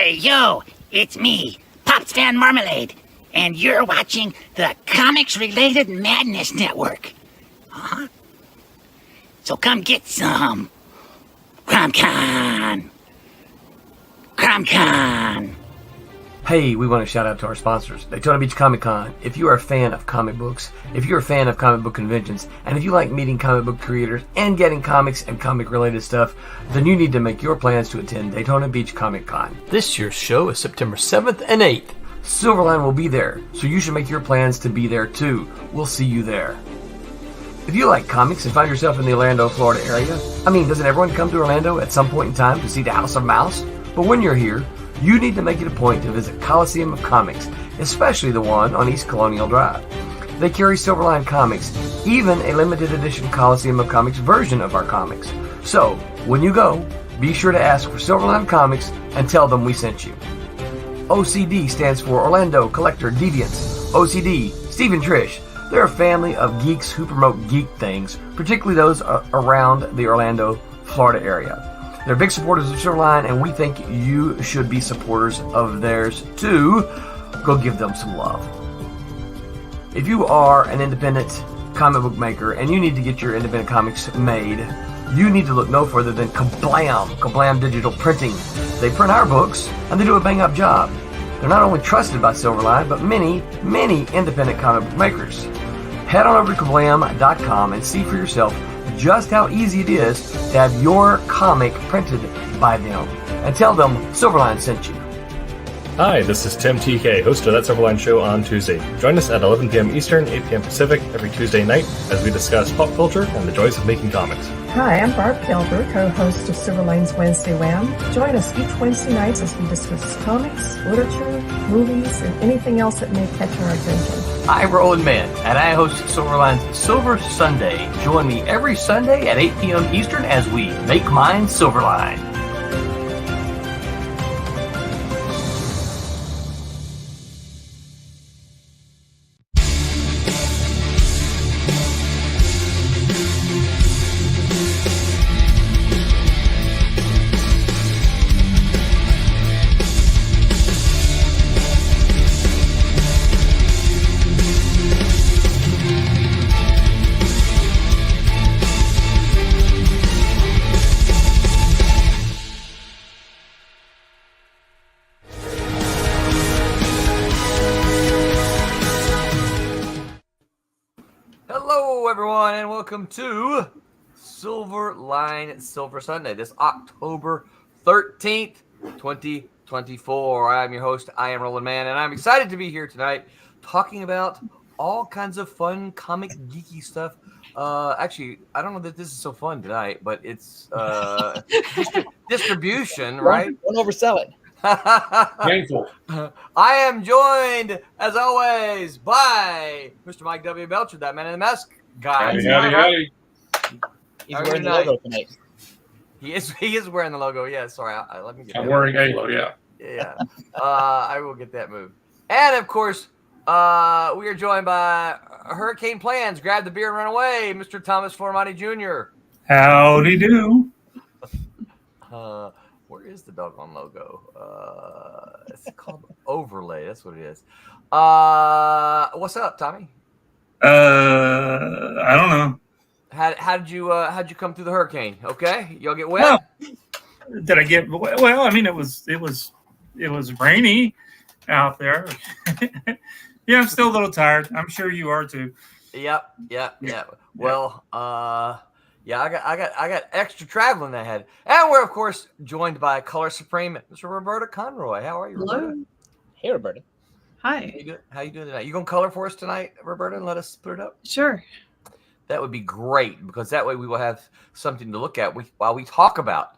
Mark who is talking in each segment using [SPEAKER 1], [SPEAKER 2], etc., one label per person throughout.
[SPEAKER 1] Hey, yo, it's me, Pops Fan Marmalade, and you're watching the Comics-Related Madness Network. Huh? So come get some. CromCon.
[SPEAKER 2] Hey, we want to shout out to our sponsors, Daytona Beach Comic Con. If you are a fan of comic books, if you're a fan of comic book conventions, and if you like meeting comic book creators and getting comics and comic-related stuff, then you need to make your plans to attend Daytona Beach Comic Con. This year's show is September 7th and 8th. Silverline will be there, so you should make your plans to be there too. We'll see you there. If you like comics and find yourself in the Orlando, Florida area, doesn't everyone come to Orlando at some point in time to see the House of Mouse? But when you're here, you need to make it a point to visit Coliseum of Comics, especially the one on East Colonial Drive. They carry Silverline comics, even a limited edition Coliseum of Comics version of our comics. So, when you go, be sure to ask for Silverline Comics and tell them we sent you. OCD stands for Orlando Collector Deviants. OCD, Steve and Trish. They're a family of geeks who promote geek things, particularly those around the Orlando, Florida area. They're big supporters of Silverline, and we think you should be supporters of theirs too. Go give them some love. If you are an independent comic book maker and you need to get your independent comics made, you need to look no further than Kablam Digital Printing. They print our books, and they do a bang-up job. They're not only trusted by Silverline, but many, many independent comic book makers. Head on over to kablam.com and see for yourself just how easy it is to have your comic printed by them. And tell them Silverline sent you.
[SPEAKER 3] Hi, this is Tim TK, host of That Silverline Show on Tuesday. Join us at 11 p.m. Eastern, 8 p.m. Pacific every Tuesday night as we discuss pop culture and the joys of making comics.
[SPEAKER 4] Hi, I'm Barb Gilbert, co-host of Silverline's Wednesday Wham. Join us each Wednesday nights as we discuss comics, literature, movies, and anything else that may catch our attention.
[SPEAKER 2] I'm Roland Mann, and I host Silverline's Silver Sunday. Join me every Sunday at 8 p.m. Eastern as we make mine Silverline. Everyone, and welcome to Silverline Silver Sunday, this October 13th, 2024. I'm your host, I am Roland Mann, and I'm excited to be here tonight talking about all kinds of fun comic geeky stuff. Actually, I don't know that this is so fun tonight, but it's distribution, right?
[SPEAKER 5] Don't oversell it.
[SPEAKER 3] Painful.
[SPEAKER 2] I am joined, as always, by Mr. Mike W. Belcher, that man in the mask guy.
[SPEAKER 3] Howdy.
[SPEAKER 5] He's wearing the logo tonight.
[SPEAKER 2] He is wearing the logo. Yeah, sorry. Let me get
[SPEAKER 3] I'm
[SPEAKER 2] that
[SPEAKER 3] wearing Halo, yeah.
[SPEAKER 2] Yeah. I will get that moved. And, of course, we are joined by Hurricane Plans. Grab the beer and run away, Mr. Thomas Formati Jr.
[SPEAKER 6] Howdy do.
[SPEAKER 2] Where is the doggone logo? It's called Overlay. That's what it is. What's up, Tommy?
[SPEAKER 6] I don't know.
[SPEAKER 2] How'd you come through the hurricane? Okay, y'all get wet?
[SPEAKER 6] Well, did I get well? I mean, it was rainy out there. Yeah, I'm still a little tired. I'm sure you are too.
[SPEAKER 2] Yep. Well, yeah, I got extra traveling ahead, and we're of course joined by Color Supreme, Mr. Roberta Conroy. How are you,
[SPEAKER 5] Hello.
[SPEAKER 2] Roberta?
[SPEAKER 5] Hey, Roberta.
[SPEAKER 7] Hi.
[SPEAKER 2] How you doing tonight? You gonna color for us tonight, Roberta, and let us put it up?
[SPEAKER 7] Sure.
[SPEAKER 2] That would be great, because that way we will have something to look at while we talk about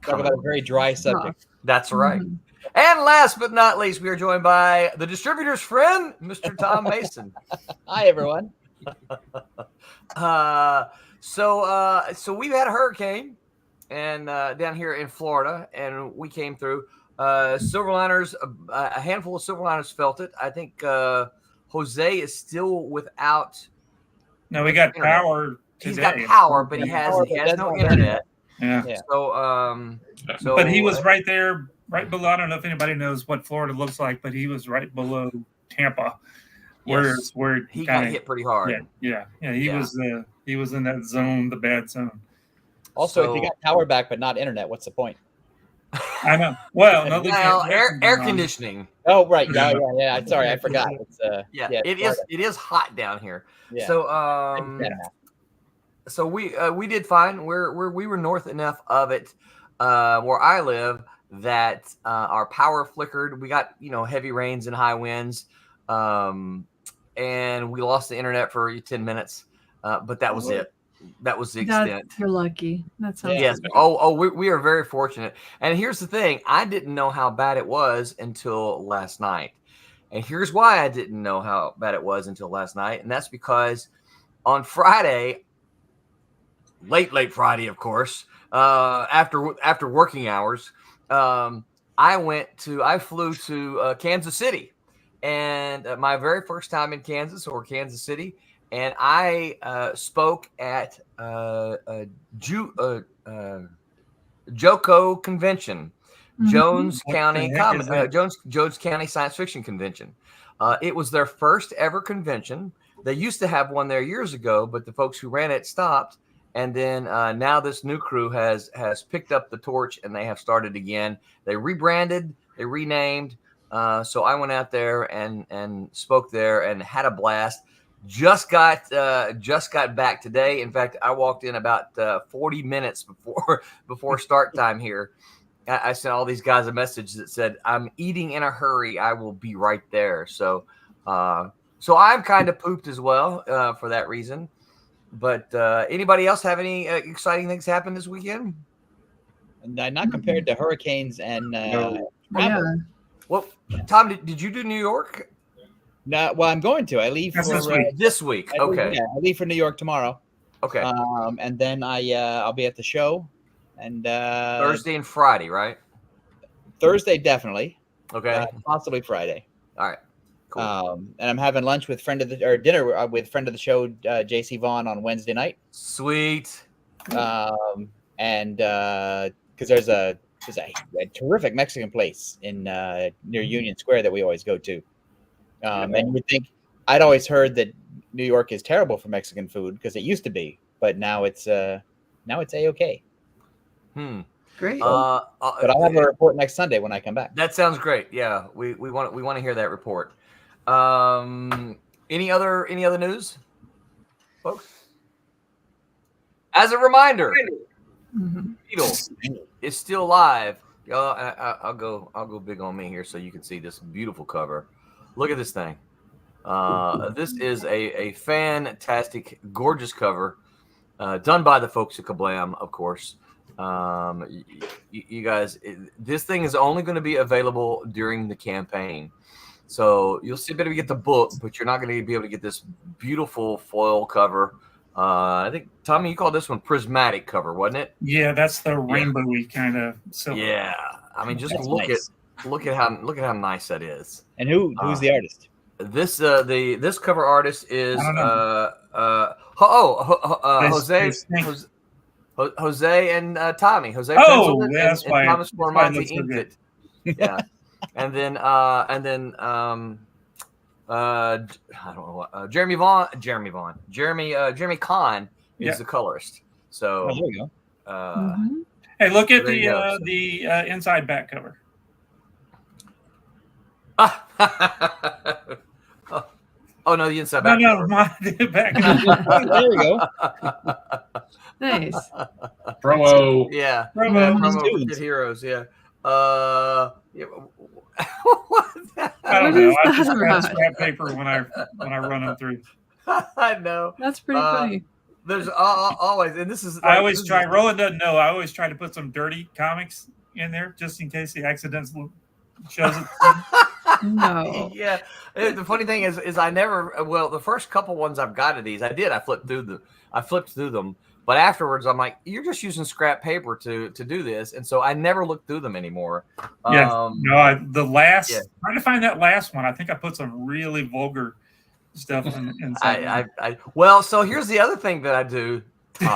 [SPEAKER 5] a very dry subject.
[SPEAKER 2] That's right. Mm-hmm. And last but not least, we are joined by the distributor's friend, Mr. Tom Mason.
[SPEAKER 5] Hi, everyone.
[SPEAKER 2] So we've had a hurricane and down here in Florida, and we came through. Silverliners, a handful of Silverliners felt it. I think Jose is still without.
[SPEAKER 6] No, we got
[SPEAKER 2] internet.
[SPEAKER 6] power.
[SPEAKER 2] He's got power, but he has no internet.
[SPEAKER 6] Yeah.
[SPEAKER 2] So,
[SPEAKER 6] but he was right there right below. I don't know if anybody knows what Florida looks like, but he was right below Tampa, where
[SPEAKER 2] he got hit pretty hard.
[SPEAKER 6] Yeah. He was in that zone, the bad zone.
[SPEAKER 5] Also, if you got power back but not internet, what's the point?
[SPEAKER 6] I know. Well, no,
[SPEAKER 2] air conditioning.
[SPEAKER 5] Oh, right. Yeah. Sorry, I forgot. It's,
[SPEAKER 2] it is hot down here.
[SPEAKER 5] Yeah.
[SPEAKER 2] So we did fine. We were north enough of it where I live that our power flickered. We got heavy rains and high winds, and we lost the internet for 10 minutes. But that was it. That was the extent.
[SPEAKER 7] You're lucky. That sounds
[SPEAKER 2] yes. We are very fortunate. And here's the thing: I didn't know how bad it was until last night. And here's why I didn't know how bad it was until last night, and that's because on Friday, late Friday, of course, after working hours, I flew to Kansas City, and my very first time in Kansas or Kansas City. And I spoke at JOCO Convention, Jones County Science Fiction Convention. It was their first ever convention. They used to have one there years ago, but the folks who ran it stopped. And then now this new crew has picked up the torch, and they have started again. They rebranded, they renamed. So I went out there and spoke there and had a blast. Just got back today. In fact, I walked in about 40 minutes before start time here. I sent all these guys a message that said, "I'm eating in a hurry. I will be right there." So I'm kind of pooped as well for that reason. But anybody else have any exciting things happen this weekend?
[SPEAKER 5] Not compared to hurricanes and travel.
[SPEAKER 2] Well, Tom, did you do New York?
[SPEAKER 5] No, well, I'm going to. I leave for
[SPEAKER 2] this week. Okay.
[SPEAKER 5] I leave for New York tomorrow.
[SPEAKER 2] Okay.
[SPEAKER 5] And then I'll be at the show, and
[SPEAKER 2] Thursday and Friday, right?
[SPEAKER 5] Thursday definitely.
[SPEAKER 2] Okay.
[SPEAKER 5] Possibly Friday.
[SPEAKER 2] All right. Cool.
[SPEAKER 5] And I'm having lunch with dinner with friend of the show, JC Vaughn, on Wednesday night.
[SPEAKER 2] Sweet.
[SPEAKER 5] And because there's a terrific Mexican place in near Union Square that we always go to. And you would think, I'd always heard that New York is terrible for Mexican food because it used to be, but now it's A-okay.
[SPEAKER 7] Great.
[SPEAKER 5] But I'll have a report next Sunday when I come back.
[SPEAKER 2] That sounds great. Yeah, we want to hear that report. Any other news, folks? As a reminder, Beetle is still live. Y'all, I'll go big on me here so you can see this beautiful cover. Look at this thing. This is a fantastic, gorgeous cover done by the folks at Kablam, of course. You guys, this thing is only going to be available during the campaign. So you'll still be able to get the book, but you're not going to be able to get this beautiful foil cover. I think, Tommy, you called this one prismatic cover, wasn't it?
[SPEAKER 6] Yeah, that's the rainbowy kind of silver.
[SPEAKER 2] Yeah. I mean, just look at how nice that is.
[SPEAKER 5] And who's the artist?
[SPEAKER 2] This cover artist is Jose and Tommy. Jose Pencil
[SPEAKER 6] that's
[SPEAKER 2] and
[SPEAKER 6] why
[SPEAKER 2] Thomas Formanti
[SPEAKER 6] so
[SPEAKER 2] inked it. Yeah. and then I don't know what Jeremy Kahn is the colorist. So
[SPEAKER 5] there you go.
[SPEAKER 6] Hey, look at the inside back cover.
[SPEAKER 2] Oh no, the inside back.
[SPEAKER 6] No, the back.
[SPEAKER 5] There we go.
[SPEAKER 7] Nice.
[SPEAKER 3] Promo.
[SPEAKER 2] Yeah.
[SPEAKER 6] Promo.
[SPEAKER 2] For Kid Heroes. Yeah.
[SPEAKER 6] I don't know. I just grab scrap paper when I run them through.
[SPEAKER 2] I know.
[SPEAKER 7] That's pretty funny.
[SPEAKER 2] There's always, and this is.
[SPEAKER 6] I always try. Roland doesn't know. I always try to put some dirty comics in there just in case he accidentally shows it.
[SPEAKER 7] No.
[SPEAKER 2] Yeah. The funny thing is I never. Well, the first couple ones I've got of these, I flipped through them. But afterwards, I'm like, you're just using scrap paper to do this, and so I never look through them anymore.
[SPEAKER 6] Yeah, trying to find that last one. I think I put some really vulgar stuff inside.
[SPEAKER 2] Well, so here's the other thing that I do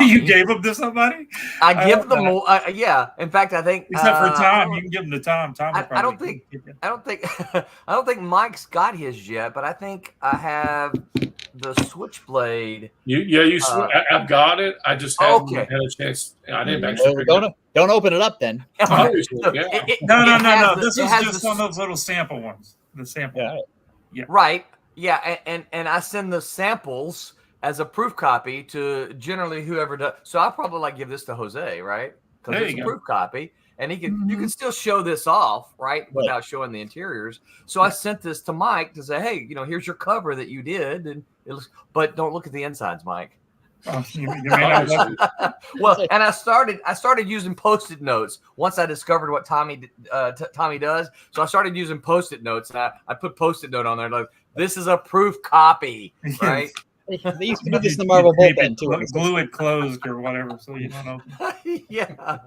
[SPEAKER 6] You gave them to somebody?
[SPEAKER 2] I give them more. Yeah. In fact, I think
[SPEAKER 6] except for Tom, you can give them to Tom. Tom would
[SPEAKER 2] I don't
[SPEAKER 6] probably
[SPEAKER 2] think I don't think Mike's got his yet, but I think I have the Switchblade.
[SPEAKER 8] I've got it. I just haven't had a chance. I didn't actually.
[SPEAKER 5] Don't open it up then.
[SPEAKER 8] Obviously,
[SPEAKER 6] No. This is just one of those little sample ones. The sample.
[SPEAKER 2] Yeah. Right. Yeah, and I send the samples as a proof copy to generally whoever does. So I'll probably give this to Jose, right? Because it's a proof copy, and he can you can still show this off, right, without showing the interiors. So I sent this to Mike to say, hey, here's your cover that you did, and but don't look at the insides, Mike.
[SPEAKER 6] Oh, you may not
[SPEAKER 2] well, and I started using Post-it notes once I discovered what Tommy does. So I started using Post-it notes, and I put Post-it note on there like, this is a proof copy, right?
[SPEAKER 5] They used to do this in the Marvel bullpen too.
[SPEAKER 6] Glue it closed or whatever, so you don't open.
[SPEAKER 2] Yeah.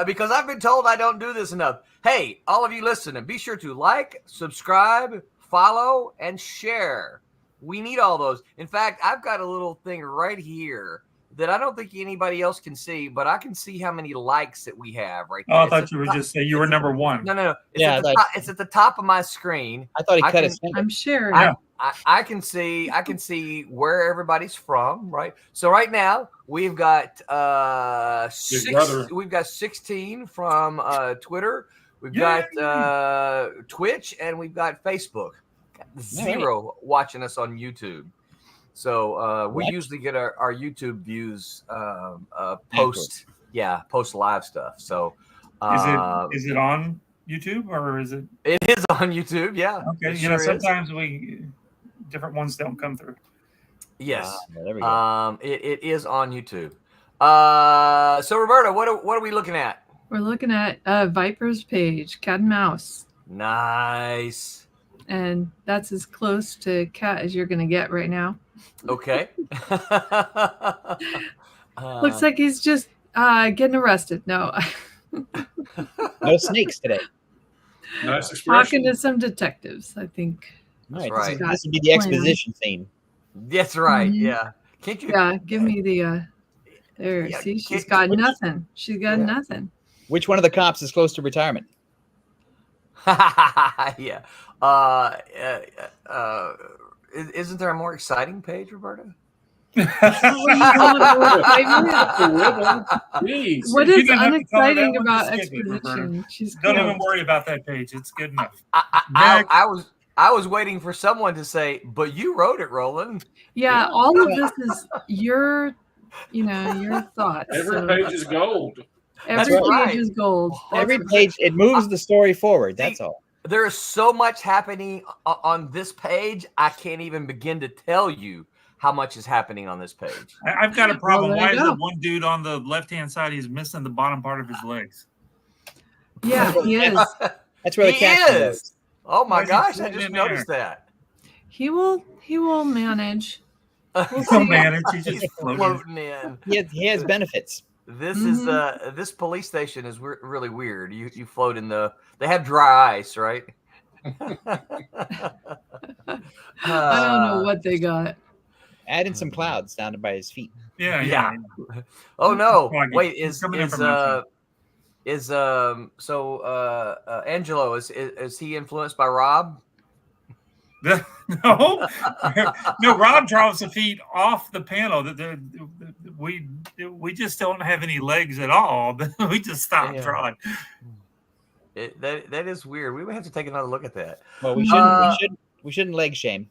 [SPEAKER 2] Because I've been told I don't do this enough. Hey, all of you listening, be sure to like, subscribe, follow, and share. We need all those. In fact, I've got a little thing right here that I don't think anybody else can see, but I can see how many likes that we have right there.
[SPEAKER 6] Oh, I thought you were just saying you were number one.
[SPEAKER 2] No. It's at the top of my screen.
[SPEAKER 5] I thought he cut his finger.
[SPEAKER 7] I'm sharing.
[SPEAKER 2] I can see where everybody's from, right? So right now we've got 16 from Twitter, we've got Twitch, and we've got Facebook. 0 watching us on YouTube. So we usually get our YouTube views post live stuff. So
[SPEAKER 6] is it on YouTube or is it?
[SPEAKER 2] It is on YouTube. Yeah.
[SPEAKER 6] Okay. Sometimes different ones don't come through.
[SPEAKER 2] Yes.
[SPEAKER 5] There we go.
[SPEAKER 2] It is on YouTube. So Roberta, what are we looking at?
[SPEAKER 7] We're looking at Viper's page, Cat and Mouse.
[SPEAKER 2] Nice.
[SPEAKER 7] And that's as close to cat as you're going to get right now.
[SPEAKER 2] Okay.
[SPEAKER 7] Looks like he's just getting arrested. No.
[SPEAKER 5] No snakes today.
[SPEAKER 8] Nice expression.
[SPEAKER 7] Talking to some detectives, I think.
[SPEAKER 5] Right.
[SPEAKER 2] Right.
[SPEAKER 5] This would be the exposition scene.
[SPEAKER 2] That's right.
[SPEAKER 7] Mm-hmm.
[SPEAKER 2] Yeah. Can't you?
[SPEAKER 7] Yeah. Give me the. There.
[SPEAKER 2] Yeah,
[SPEAKER 7] see, she's got nothing. She's got nothing.
[SPEAKER 5] Which one of the cops is close to retirement?
[SPEAKER 2] Yeah. Isn't there a more exciting page, Roberta?
[SPEAKER 7] What is unexciting about exposition?
[SPEAKER 6] Don't even worry about that page. It's good enough.
[SPEAKER 2] I was waiting for someone to say, "But you wrote it, Roland."
[SPEAKER 7] Yeah, all of this is your thoughts.
[SPEAKER 8] Every page is gold.
[SPEAKER 7] Every page is gold.
[SPEAKER 5] Every page, it moves the story forward. That's all.
[SPEAKER 2] There is so much happening on this page. I can't even begin to tell you how much is happening on this page.
[SPEAKER 6] I've got a problem. Why is the one dude on the left-hand side, he's missing the bottom part of his legs?
[SPEAKER 7] Yeah, he is.
[SPEAKER 5] That's where the cat is.
[SPEAKER 2] Oh my gosh, I just noticed that.
[SPEAKER 7] He will manage.
[SPEAKER 6] He'll manage. He's just
[SPEAKER 2] floating in.
[SPEAKER 5] He has benefits.
[SPEAKER 2] This is this police station is really weird. You float in they have dry ice, right?
[SPEAKER 7] I don't know what they got.
[SPEAKER 5] Add in some clouds down by his feet.
[SPEAKER 6] Yeah.
[SPEAKER 2] Oh no! Wait, Angelo is he influenced by Rob?
[SPEAKER 6] No, Rob draws the feet off the panel. We just don't have any legs at all. We just stopped drawing.
[SPEAKER 2] That is weird. We would have to take another look at that.
[SPEAKER 5] Well, we shouldn't leg shame.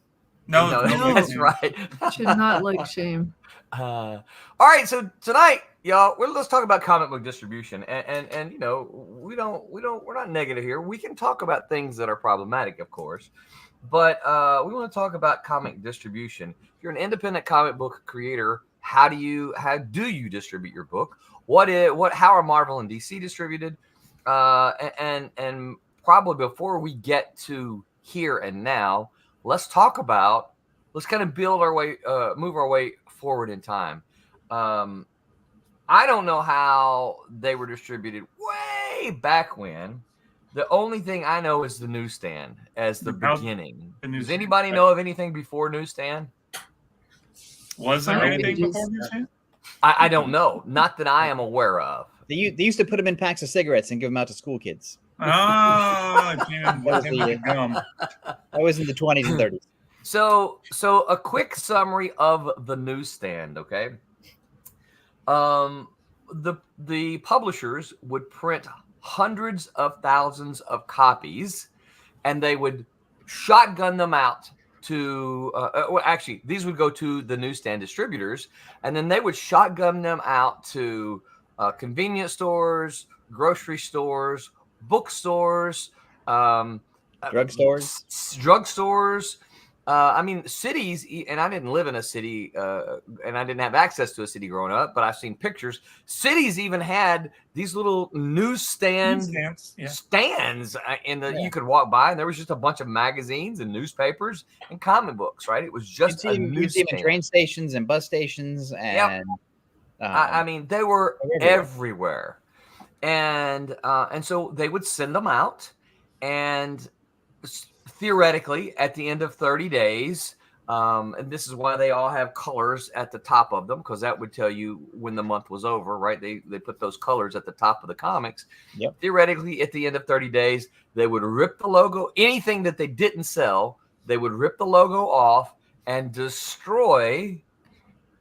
[SPEAKER 2] No, that's right.
[SPEAKER 7] Should not leg shame.
[SPEAKER 2] All right, so tonight, y'all, let's talk about comic book distribution, and we're not negative here. We can talk about things that are problematic, of course, but we want to talk about comic distribution. If you're an independent comic book creator, how do you distribute your book? How are Marvel and DC distributed? And probably before we get to here and now, let's kind of move our way forward in time. I don't know how they were distributed way back when. The only thing I know is the newsstand as the beginning. Does anybody know of anything before newsstand?
[SPEAKER 6] Was there anything before newsstand?
[SPEAKER 2] I don't know. Not that I am aware of.
[SPEAKER 5] They used to put them in packs of cigarettes and give them out to school kids.
[SPEAKER 6] Oh, Jim, gum.
[SPEAKER 5] That was in the 20s and 30s.
[SPEAKER 2] So a quick summary of the newsstand, okay? The publishers would print hundreds of thousands of copies, and they would shotgun them out to actually, these would go to the newsstand distributors, and then they would shotgun them out to convenience stores, grocery stores, bookstores, drugstores. I mean, cities, and I didn't live in a city, and I didn't have access to a city growing up, but I've seen pictures. Cities even had these little stands in the you could walk by, and there was just a bunch of magazines and newspapers and comic books, right? It was just a newsstand.
[SPEAKER 5] You'd see them in train stations and bus stations, and
[SPEAKER 2] I mean, they were everywhere. And so they would send them out, and theoretically, at the end of 30 days, and this is why they all have colors at the top of them, because that would tell you when the month was over, right? They put those colors at the top of the comics.
[SPEAKER 5] Yep.
[SPEAKER 2] Theoretically, at the end of 30 days, they would rip the logo. Anything that they didn't sell, they would rip the logo off and destroy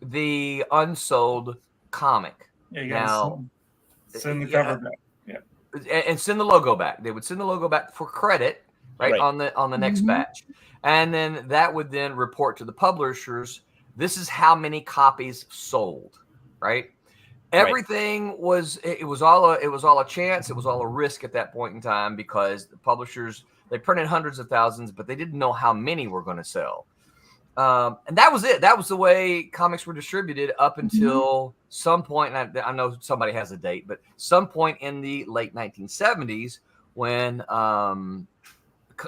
[SPEAKER 2] the unsold comic.
[SPEAKER 6] Yeah, you gotta send the cover back. Yeah.
[SPEAKER 2] And send the logo back. They would send the logo back for credit. Right on the next batch, and then that would then report to the publishers. This is how many copies sold. Right, everything was all a chance. It was all a risk at that point in time, because the publishers, they printed hundreds of thousands, but they didn't know how many were going to sell. And that was it. That was the way comics were distributed up until some point. And I know somebody has a date, but some point in the late 1970s when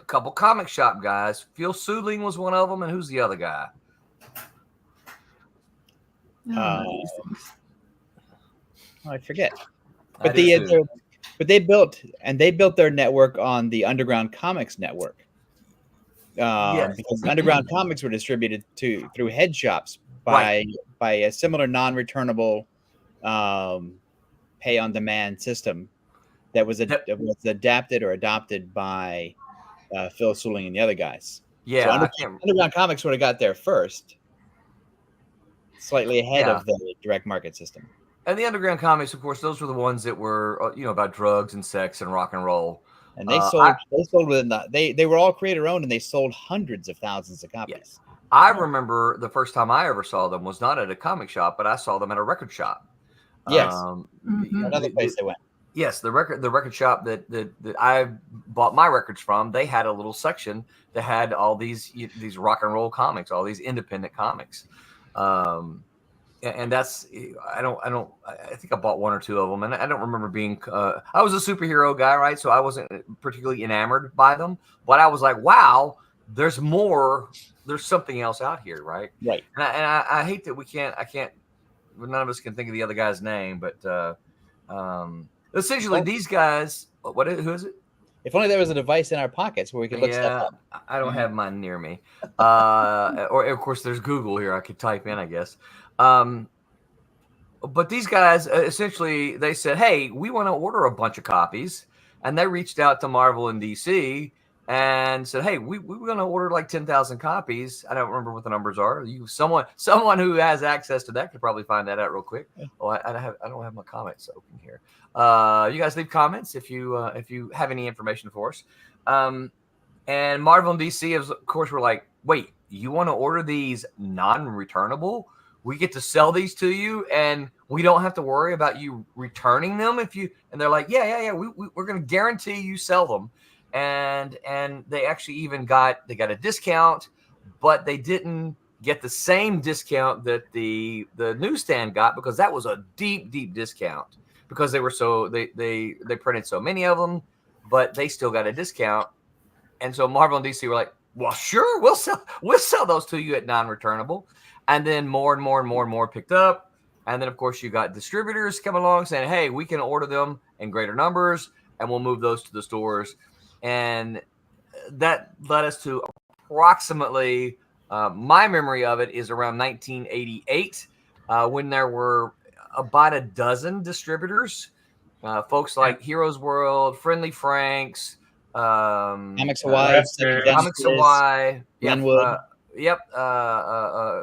[SPEAKER 2] couple comic shop guys. Phil Suling was one of them, and who's the other guy?
[SPEAKER 5] I forget. But they built their network on the Underground Comics network. Because Underground Comics were distributed through head shops by a similar non-returnable pay-on-demand system that was adapted or adopted by Phil Suling and the other guys.
[SPEAKER 2] Yeah,
[SPEAKER 5] so Underground Comics would have got there first, slightly ahead of the direct market system.
[SPEAKER 2] And the Underground Comics, of course, those were the ones that were about drugs and sex and rock and roll.
[SPEAKER 5] And they sold within they were all creator owned, and they sold hundreds of thousands of copies.
[SPEAKER 2] Yes. I remember the first time I ever saw them was not at a comic shop, but I saw them at a record shop.
[SPEAKER 5] Yes, another place they went.
[SPEAKER 2] Yes, the record shop that I bought my records from, they had a little section that had all these rock and roll comics, all these independent comics, and that's I think I bought one or two of them, and I don't remember being. I was a superhero guy, right? So I wasn't particularly enamored by them, but I was like, wow, there's more. There's something else out here, right?
[SPEAKER 5] Right.
[SPEAKER 2] And I hate that I can't. None of us can think of the other guy's name, but. Essentially, these guys. Who is it?
[SPEAKER 5] If only there was a device in our pockets where we could look stuff up.
[SPEAKER 2] I don't have mine near me. Or of course, there's Google here. I could type in, I guess. But these guys essentially they said, "Hey, we want to order a bunch of copies," and they reached out to Marvel and DC and said, "Hey, we're going to order like 10,000 copies." I don't remember what the numbers are. Someone who has access to that could probably find that out real quick. Oh, I don't have my comments open here. You guys leave comments if you have any information for us. And Marvel and DC, of course, were like, "Wait, you want to order these non-returnable? We get to sell these to you, and we don't have to worry about you returning them if you." And they're like, "Yeah. We're going to guarantee you sell them." And they actually even got a discount, but they didn't get the same discount that the newsstand got, because that was a deep discount, because they were they printed so many of them, but they still got a discount. And so Marvel and DC were like, "Well, sure, we'll sell those to you at non-returnable." And then more and more picked up. And then of course you got distributors come along saying, "Hey, we can order them in greater numbers, and we'll move those to the stores." And that led us to approximately My memory of it is around 1988 when there were about a dozen distributors, folks like Heroes World, Friendly Franks,
[SPEAKER 5] Comics Hawaii,
[SPEAKER 2] Comics Hawaii,
[SPEAKER 5] Glenwood.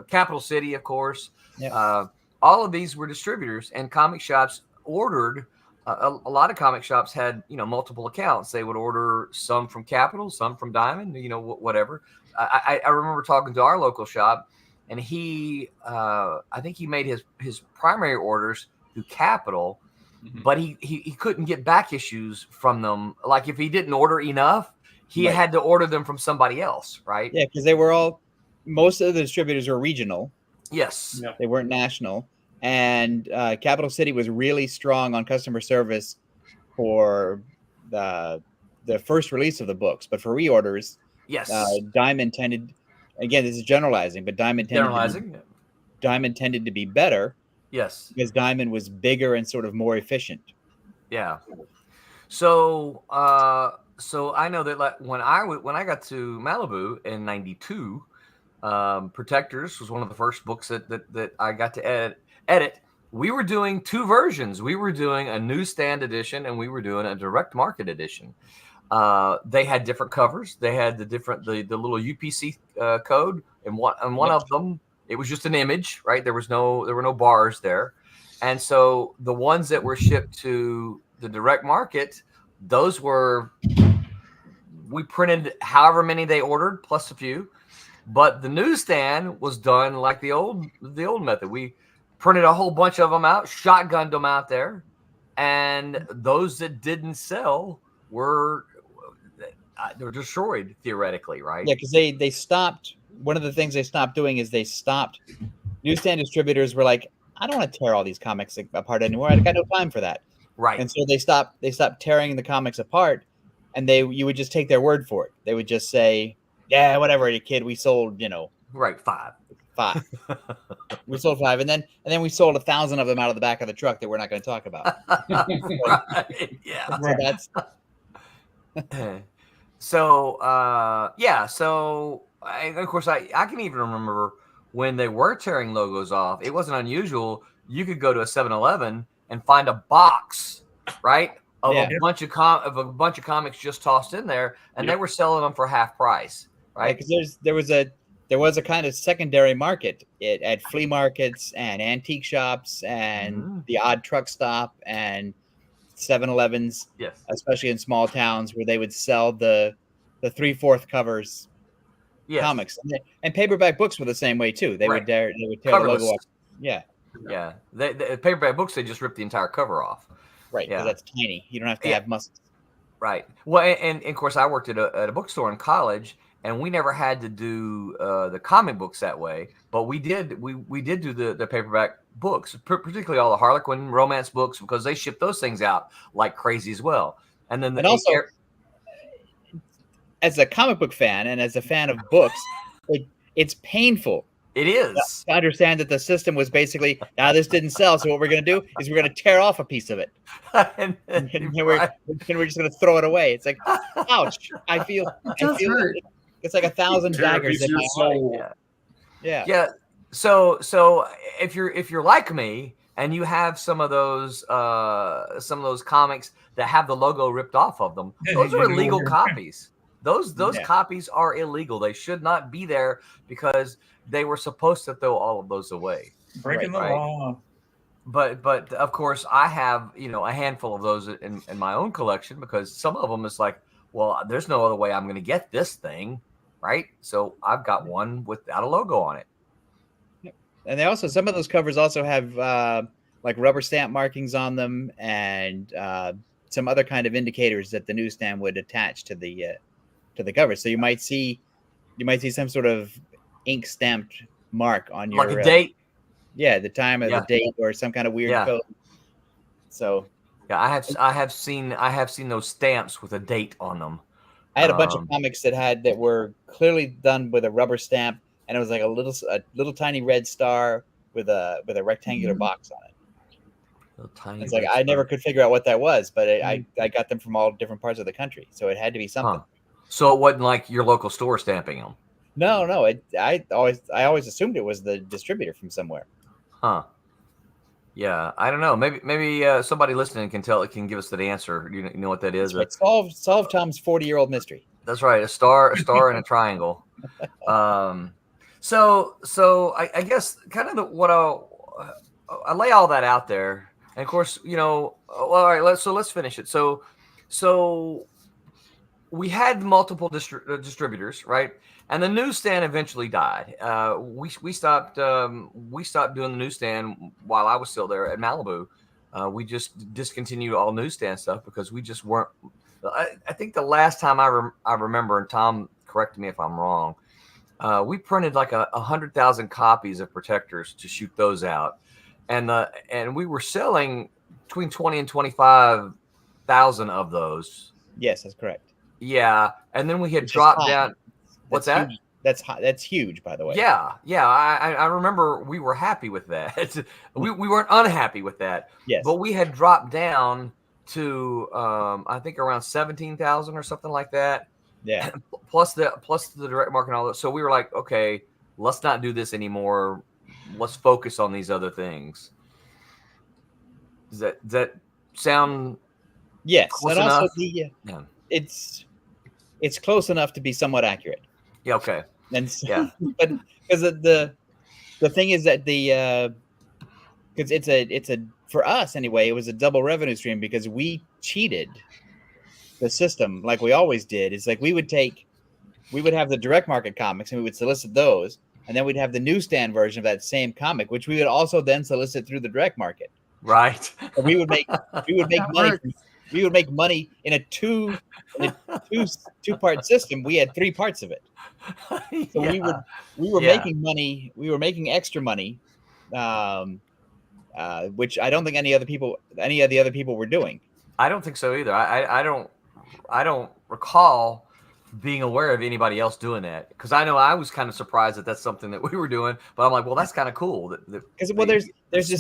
[SPEAKER 2] Capital City, of course.
[SPEAKER 5] Yep.
[SPEAKER 2] All of these were distributors, and comic shops ordered. A lot of comic shops had, multiple accounts. They would order some from Capital, some from Diamond, whatever. I remember talking to our local shop, and I think he made his primary orders through Capital, but he couldn't get back issues from them. Like if he didn't order enough, he had to order them from somebody else, right?
[SPEAKER 5] Yeah, because most of the distributors were regional.
[SPEAKER 2] Yes.
[SPEAKER 8] Yep.
[SPEAKER 5] They weren't national. And Capital City was really strong on customer service for the first release of the books. But for reorders,
[SPEAKER 2] yes,
[SPEAKER 5] Diamond tended, again, this is generalizing, but Diamond tended to be better.
[SPEAKER 2] Yes.
[SPEAKER 5] Because Diamond was bigger and sort of more efficient.
[SPEAKER 2] Yeah. So I know that when I got to Malibu in '92, Protectors was one of the first books that I got to edit. We were doing two versions. We were doing a newsstand edition and we were doing a direct market edition. They had different covers. They had the little UPC code, and one of them, it was just an image, right? There were no bars there. And so the ones that were shipped to the direct market, we printed however many they ordered plus a few. But the newsstand was done like the old method. We printed a whole bunch of them out, shotgunned them out there, and those that didn't sell were destroyed theoretically, right?
[SPEAKER 5] Yeah, because they stopped. One of the things they stopped doing is they stopped. Newsstand distributors were like, I don't want to tear all these comics apart anymore. I got no time for that.
[SPEAKER 2] Right.
[SPEAKER 5] And so they stopped tearing the comics apart, and you would just take their word for it. They would just say, yeah, whatever, you kid, we sold,
[SPEAKER 2] right, 5.
[SPEAKER 5] We sold 5, and then we sold 1,000 of them out of the back of the truck that we're not going to talk about.
[SPEAKER 2] Right. Yeah.
[SPEAKER 5] So that's
[SPEAKER 2] So of course I can even remember when they were tearing logos off. It wasn't unusual. You could go to a 7-Eleven and find a box, right, of a bunch of comics just tossed in there, and they were selling them for half price, right?
[SPEAKER 5] Because there was a kind of secondary market at flea markets and antique shops and the odd truck stop and 7-Elevens,
[SPEAKER 2] yes,
[SPEAKER 5] especially in small towns where they would sell the 3/4 covers comics, and paperback books were the same way too. They would tear the logo off. Yeah.
[SPEAKER 2] The paperback books, they just ripped the entire cover off.
[SPEAKER 5] Right, because that's tiny. You don't have to have muscles.
[SPEAKER 2] Right. Well, and of course, I worked at a bookstore in college, and we never had to do the comic books that way, but we did do the paperback books, particularly all the Harlequin romance books, because they ship those things out like crazy as well. And then
[SPEAKER 5] as a comic book fan and as a fan of books, it's painful.
[SPEAKER 2] It is
[SPEAKER 5] to understand that the system was basically, this didn't sell, so what we're going to do is we're going to tear off a piece of it, and we're just going to throw it away. It's like, ouch! I feel it's like 1,000 daggers in my heart. Yeah.
[SPEAKER 2] So if you're like me and you have some of those comics that have the logo ripped off of them, those are illegal copies. Those copies are illegal. They should not be there because they were supposed to throw all of those away.
[SPEAKER 6] Breaking the law.
[SPEAKER 2] But of course I have, a handful of those in my own collection, because some of them is like, well, there's no other way I'm going to get this thing, right? So I've got one without a logo on it.
[SPEAKER 5] And some of those covers also have like rubber stamp markings on them and some other kind of indicators that the newsstand would attach to the cover. So you might see some sort of ink stamped mark on your
[SPEAKER 2] like a date.
[SPEAKER 5] The time of the date or some kind of weird code. So
[SPEAKER 2] I have seen those stamps with a date on them.
[SPEAKER 5] I had a bunch of comics that were clearly done with a rubber stamp, and it was like a little tiny red star with a rectangular box on it. It's like I never could figure out what that was, but I got them from all different parts of the country, so it had to be something.
[SPEAKER 2] So it wasn't like your local store stamping them.
[SPEAKER 5] No. I always assumed it was the distributor from somewhere.
[SPEAKER 2] Huh. Yeah, I don't know. Maybe somebody listening can give us that answer. You know what that is?
[SPEAKER 5] Right. Solve Tom's 40-year-old mystery.
[SPEAKER 2] That's right. A star, and a triangle. So I guess kind of I lay all that out there, and of course, well, all right. Let's finish it. So we had multiple distributors, right? And the newsstand eventually died. We stopped doing the newsstand while I was still there at Malibu. We just discontinued all newsstand stuff because we just weren't. I think the last time I remember, and Tom, correct me if I'm wrong, we printed like 100,000 copies of protectors to shoot those out, and we were selling between 20 and 25,000 of those.
[SPEAKER 5] Yes, that's correct.
[SPEAKER 2] Yeah, and then we had dropped down. What's that?
[SPEAKER 5] Huge. That's huge, by the way.
[SPEAKER 2] Yeah. I remember we were happy with that. we weren't unhappy with that.
[SPEAKER 5] Yes.
[SPEAKER 2] But we had dropped down to I think around 17,000 or something like that.
[SPEAKER 5] Yeah.
[SPEAKER 2] Plus the direct market and all that. So we were like, okay, let's not do this anymore. Let's focus on these other things. Does that sound?
[SPEAKER 5] Yes.
[SPEAKER 2] Close
[SPEAKER 5] and
[SPEAKER 2] enough?
[SPEAKER 5] Also it's close enough to be somewhat accurate.
[SPEAKER 2] Yeah. Okay.
[SPEAKER 5] And so,
[SPEAKER 2] yeah.
[SPEAKER 5] But because the thing is that because it's a for us anyway, it was a double revenue stream because we cheated the system like we always did. It's like we would have the direct market comics and we would solicit those, and then we'd have the newsstand version of that same comic, which we would also then solicit through the direct market.
[SPEAKER 2] Right.
[SPEAKER 5] And we would make money. We would make money in a two-part system. We had 3 parts of it. So
[SPEAKER 2] yeah.
[SPEAKER 5] we were making money. We were making extra money, which I don't think any of the other people were doing.
[SPEAKER 2] I don't think so either. I don't recall being aware of anybody else doing that, because I know I was kind of surprised that that's something that we were doing. But I'm like, well, that's kind of cool.
[SPEAKER 5] Because there's this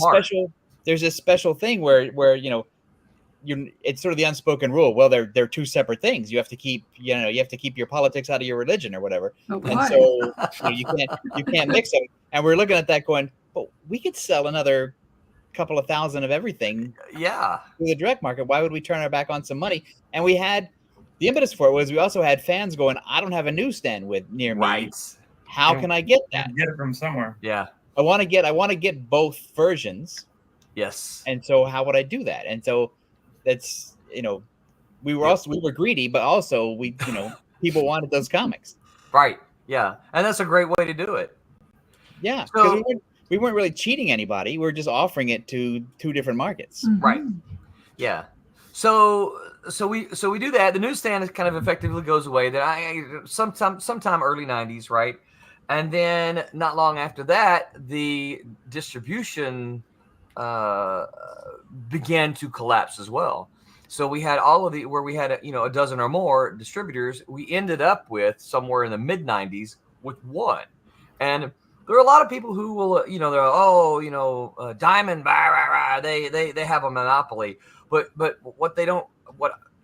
[SPEAKER 5] special thing where it's sort of the unspoken rule. Well, they're 2 separate things. You have to keep your politics out of your religion or whatever.
[SPEAKER 7] Oh,
[SPEAKER 5] and so you can't mix them. And we're looking at that going, but we could sell another couple of thousand of everything.
[SPEAKER 2] Yeah.
[SPEAKER 5] Through the direct market. Why would we turn our back on some money? And we had the impetus for it was we also had fans going, I don't have a newsstand near me.
[SPEAKER 2] Right.
[SPEAKER 5] How can I get that?
[SPEAKER 6] Get it from somewhere.
[SPEAKER 2] Yeah.
[SPEAKER 5] I want to get both versions.
[SPEAKER 2] Yes.
[SPEAKER 5] And so how would I do that? And so that's, we were greedy, but also people wanted those comics.
[SPEAKER 2] Right. Yeah. And that's a great way to do it.
[SPEAKER 5] Yeah. Because we weren't really cheating anybody. We were just offering it to 2 different markets.
[SPEAKER 7] Mm-hmm.
[SPEAKER 2] Right. Yeah. So we do that. The newsstand kind of effectively goes away. That sometime early 90s, right? And then not long after that, the distribution began to collapse as well. So we had where we had a dozen or more distributors. We ended up with somewhere in the mid 90s with 1. And there are a lot of people who will, they're Diamond, they have a monopoly. But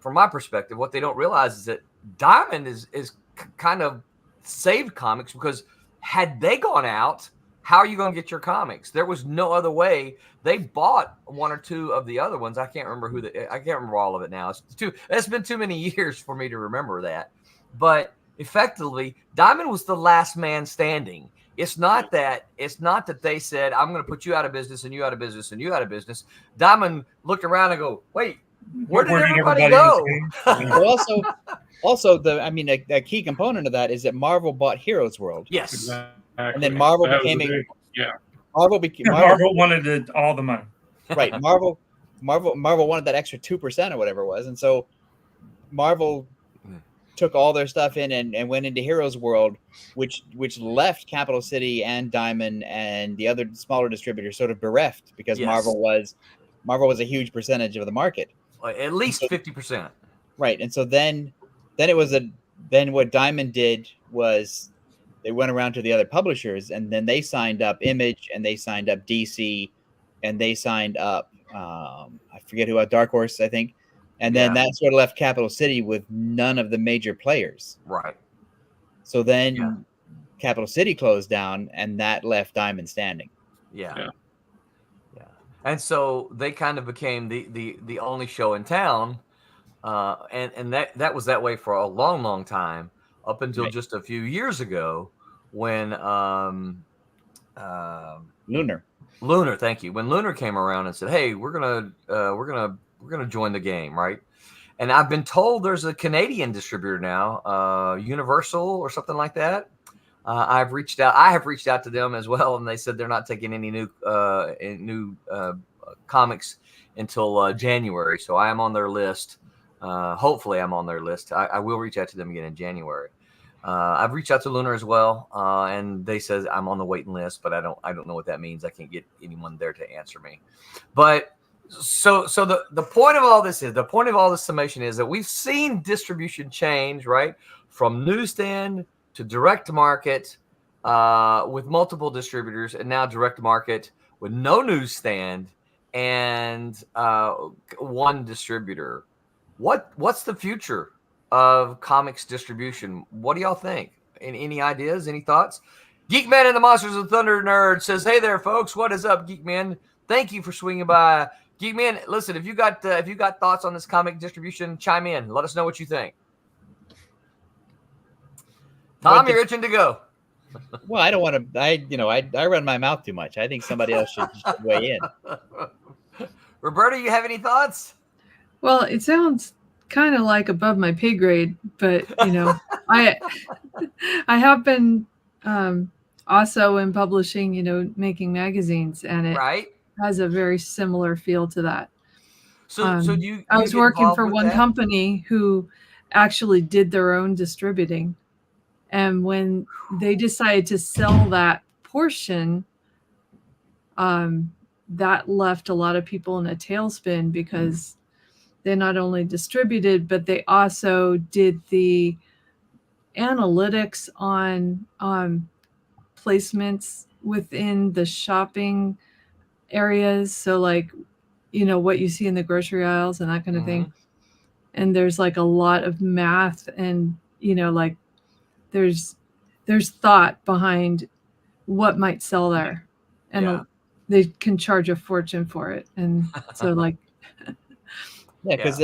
[SPEAKER 2] from my perspective, what they don't realize is that Diamond is kind of saved comics, because had they gone out, how are you going to get your comics? There was no other way. They bought 1 or 2 of the other ones. I can't remember I can't remember all of it now. It's been too many years for me to remember that. But effectively, Diamond was the last man standing. It's not that they said, I'm going to put you out of business and you out of business and you out of business. Diamond looked around and go, wait, where did everybody go?
[SPEAKER 5] Well, also a key component of that is that Marvel bought Heroes World.
[SPEAKER 2] Yes.
[SPEAKER 8] Exactly.
[SPEAKER 5] And then Marvel became
[SPEAKER 6] Marvel wanted all the money.
[SPEAKER 5] Right. Marvel wanted that extra 2% or whatever it was. And so Marvel took all their stuff in and went into Heroes World, which left Capital City and Diamond and the other smaller distributors sort of bereft, because
[SPEAKER 2] Yes.
[SPEAKER 5] Marvel was a huge percentage of the market.
[SPEAKER 2] At least 50%.
[SPEAKER 5] Right. And so then what Diamond did was they went around to the other publishers, and then they signed up Image, and they signed up DC, and they signed up I forget who, Dark Horse, I think. And then that sort of left Capital City with none of the major players.
[SPEAKER 2] Right.
[SPEAKER 5] So then Capital City closed down, and that left Diamond standing.
[SPEAKER 2] Yeah. And so they kind of became the only show in town, and that was that way for a long time, up until just a few years ago when Lunar, thank you. When Lunar came around and said, "Hey, we're gonna join the game," right? And I've been told there's a Canadian distributor now, Universal or something like that. I have reached out to them as well, and they said they're not taking any new comics until January. So I am on their list. Hopefully, I'm on their list. I will reach out to them again in January. I've reached out to Lunar as well, and they says I'm on the waiting list, but I don't know what that means. I can't get anyone there to answer me. But so the point of all this summation is that we've seen distribution change, right, from newsstand to direct market with multiple distributors, and now direct market with no newsstand and one distributor. What's the future of comics distribution? What do y'all think? Any ideas? Any thoughts? Geekman and the Monsters of Thunder Nerd says, "Hey there, folks. What is up, Geekman? Thank you for swinging by." Geekman, listen, if you got thoughts on this comic distribution, chime in. Let us know what you think. Tom, you're itching to go.
[SPEAKER 5] Well, I don't want to. I run my mouth too much. I think somebody else should weigh in.
[SPEAKER 2] Roberta, you have any thoughts?
[SPEAKER 7] Well, it sounds kind of like above my pay grade, but I have been also in publishing, making magazines, and it has a very similar feel to that.
[SPEAKER 2] So
[SPEAKER 7] I was working for one company who actually did their own distributing, and when they decided to sell that portion, that left a lot of people in a tailspin because they not only distributed, but they also did the analytics on placements within the shopping areas. So what you see in the grocery aisles and that kind of thing. And there's a lot of math and, there's thought behind what might sell there. And they can charge a fortune for it. And so
[SPEAKER 5] because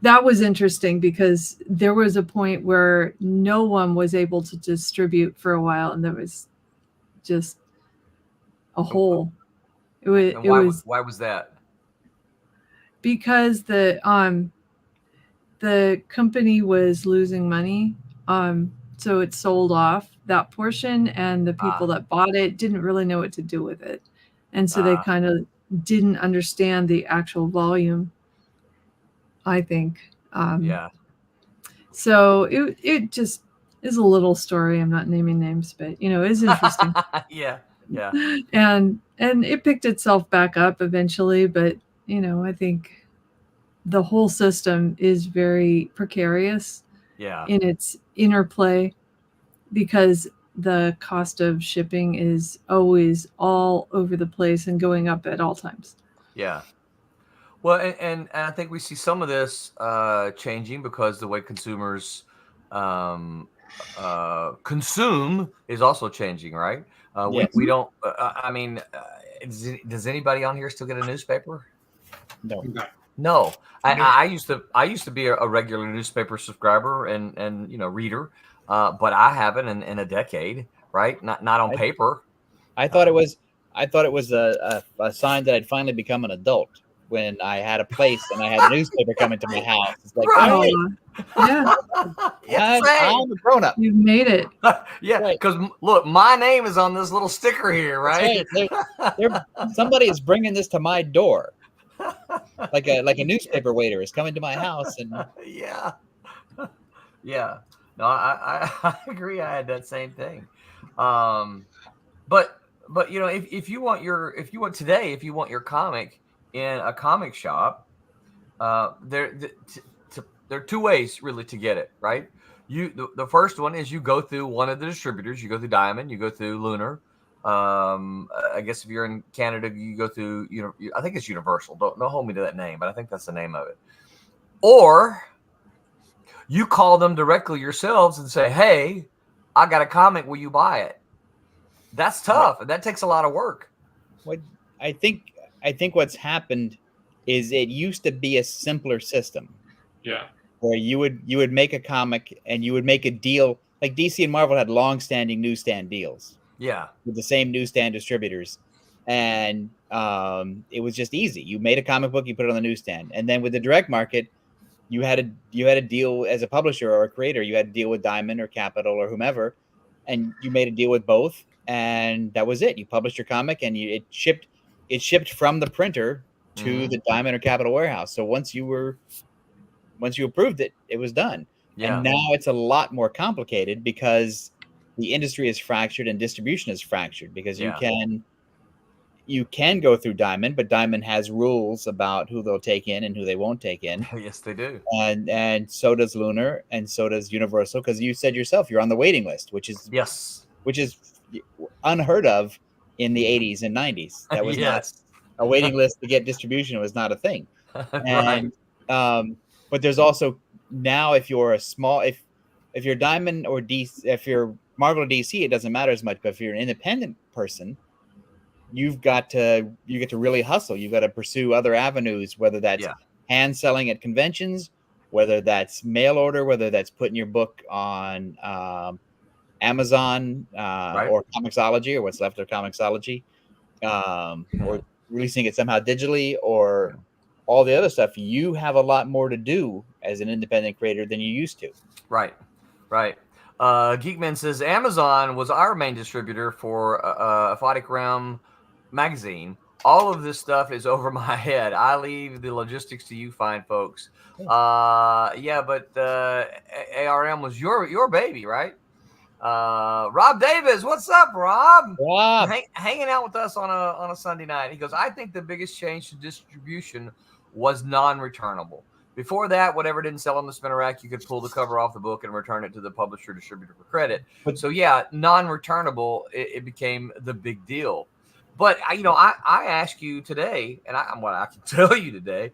[SPEAKER 7] that was interesting because there was a point where no one was able to distribute for a while, and there was just a hole.
[SPEAKER 2] Why was that?
[SPEAKER 7] Because the company was losing money, so it sold off that portion, and the people that bought it didn't really know what to do with it, and so they kind of didn't understand the actual volume, I think. So it just is a little story. I'm not naming names, but it is interesting.
[SPEAKER 2] Yeah.
[SPEAKER 7] And it picked itself back up eventually, but I think the whole system is very precarious in its interplay because the cost of shipping is always all over the place and going up at all times.
[SPEAKER 2] Yeah. Well, and I think we see some of this changing because the way consumers consume is also changing, right? We don't. Does anybody on here still get a newspaper? No. I used to be a regular newspaper subscriber and reader, but I haven't in a decade, right? Not on paper.
[SPEAKER 5] I thought it was a sign that I'd finally become an adult when I had a place and I had a newspaper coming to my house. It's like,
[SPEAKER 7] right.
[SPEAKER 5] I'm a grown up.
[SPEAKER 7] You've made it.
[SPEAKER 2] Because look, my name is on this little sticker here, right?
[SPEAKER 5] Somebody is bringing this to my door, like a newspaper waiter is coming to my house, and
[SPEAKER 2] yeah. No, I agree. I had that same thing. But if you want your comic in a comic shop, there are two ways really to get it, right? The first one is you go through one of the distributors. You go through Diamond, you go through Lunar. I guess if you're in Canada, you go through, I think it's Universal. Don't hold me to that name, but I think that's the name of it. Or you call them directly yourselves and say, "Hey, I got a comic. Will you buy it? That's tough. That takes a lot of work.
[SPEAKER 5] What I think what's happened is it used to be a simpler system.
[SPEAKER 8] Yeah.
[SPEAKER 5] Where you would make a comic and you would make a deal. Like DC and Marvel had long-standing newsstand deals.
[SPEAKER 2] Yeah.
[SPEAKER 5] With the same newsstand distributors. And it was just easy. You made a comic book, you put it on the newsstand. And then with the direct market, you had a deal as a publisher or a creator. You had to deal with Diamond or Capital or whomever, and you made a deal with both, and that was it. You published your comic, and it shipped from the printer to the Diamond or Capital warehouse. So once you approved it, it was done.
[SPEAKER 2] Yeah.
[SPEAKER 5] And now it's a lot more complicated because the industry is fractured and distribution is fractured because you can go through Diamond, but Diamond has rules about who they'll take in and who they won't take in.
[SPEAKER 2] Yes, they do.
[SPEAKER 5] And so does Lunar, and so does Universal, because you said yourself you're on the waiting list, which is unheard of in the 80s and 90s. That was not a waiting list to get distribution was not a thing. And but there's also now if you're if you're Diamond or DC, if you're Marvel or DC, it doesn't matter as much. But if you're an independent person, you get to really hustle. You've got to pursue other avenues, whether that's hand selling at conventions, whether that's mail order, whether that's putting your book on Amazon or Comixology or what's left of Comixology, or releasing it somehow digitally, or all the other stuff. You have a lot more to do as an independent creator than you used to.
[SPEAKER 2] Right. Geekman says Amazon was our main distributor for Aphotic Realm magazine. All of this stuff is over my head. I leave the logistics to you fine folks. But ARM was your baby, right? Rob Davis, what's up, Rob? Hanging out with us on a Sunday night. He goes, I think the biggest change to distribution was non-returnable. Before that, whatever didn't sell on the spinner rack, you could pull the cover off the book and return it to the publisher distributor for credit. So yeah, non-returnable, it became the big deal. But I ask you today, and I can tell you today,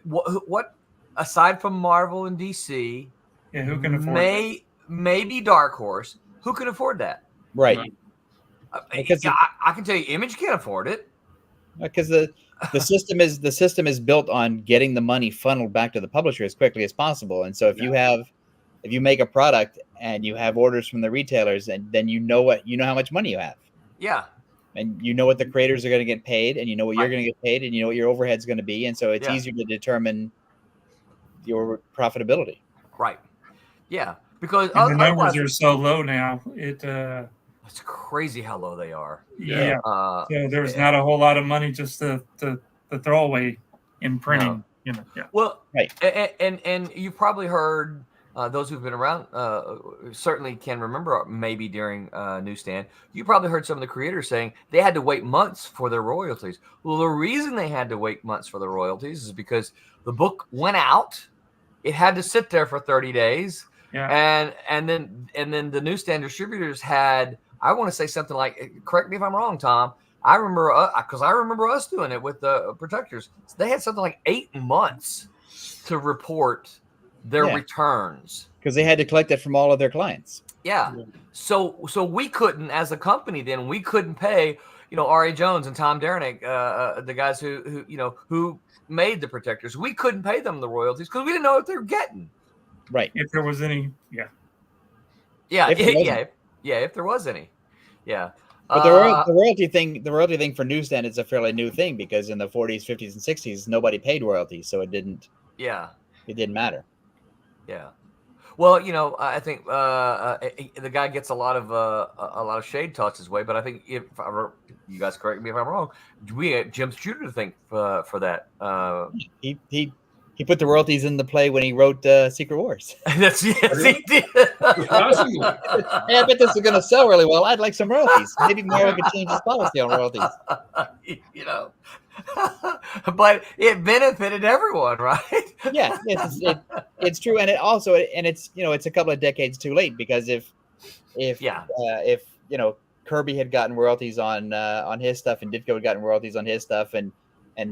[SPEAKER 2] what aside from Marvel and DC,
[SPEAKER 6] who can afford
[SPEAKER 2] maybe Dark Horse, who can afford that?
[SPEAKER 5] Right.
[SPEAKER 2] Because I can tell you, Image can't afford it.
[SPEAKER 5] Because the system is built on getting the money funneled back to the publisher as quickly as possible. And so if you make a product and you have orders from the retailers, and then you know how much money you have.
[SPEAKER 2] Yeah.
[SPEAKER 5] And you know what the creators are going to get paid, and you know what you're going to get paid, and you know what your overhead's going to be. And so it's easier to determine your profitability.
[SPEAKER 2] Right. Yeah. Because
[SPEAKER 6] the numbers are so low now.
[SPEAKER 2] It's crazy how low they are.
[SPEAKER 6] Yeah. So there's not a whole lot of money just to throw away in printing.
[SPEAKER 2] No. Well, right. And you've probably heard those who've been around certainly can remember maybe during newsstand. You probably heard some of the creators saying they had to wait months for their royalties. Well, the reason they had to wait months for the royalties is because the book went out. It had to sit there for 30 days. Yeah. And then the newsstand distributors had, I want to say something like, correct me if I'm wrong, Tom. I remember because I remember us doing it with the protectors. So they had something like 8 months to report their returns
[SPEAKER 5] because they had to collect it from all of their clients.
[SPEAKER 2] Yeah. So we couldn't, as a company, then we couldn't pay, R.A. Jones and Tom Derenick, the guys who made the protectors. We couldn't pay them the royalties because we didn't know what they were getting.
[SPEAKER 5] Right.
[SPEAKER 6] If there was any,
[SPEAKER 2] if there was any,
[SPEAKER 5] But the royalty thing for newsstand is a fairly new thing because in the 40s, 50s, and 60s, nobody paid royalties, so it didn't.
[SPEAKER 2] Yeah.
[SPEAKER 5] It didn't matter.
[SPEAKER 2] Yeah. Well, I think the guy gets a lot of shade tossed his way, but I think if you guys correct me if I'm wrong, we had Jim Shooter to thank for that.
[SPEAKER 5] He put the royalties in the play when he wrote Secret Wars.
[SPEAKER 2] Yes, he did.
[SPEAKER 5] Hey, I bet this is going to sell really well. I'd like some royalties. Maybe Marvel could change his policy on royalties.
[SPEAKER 2] But it benefited everyone, right?
[SPEAKER 5] Yeah, it's true, and it's a couple of decades too late because if Kirby had gotten royalties on his stuff and Ditko had gotten royalties on his stuff and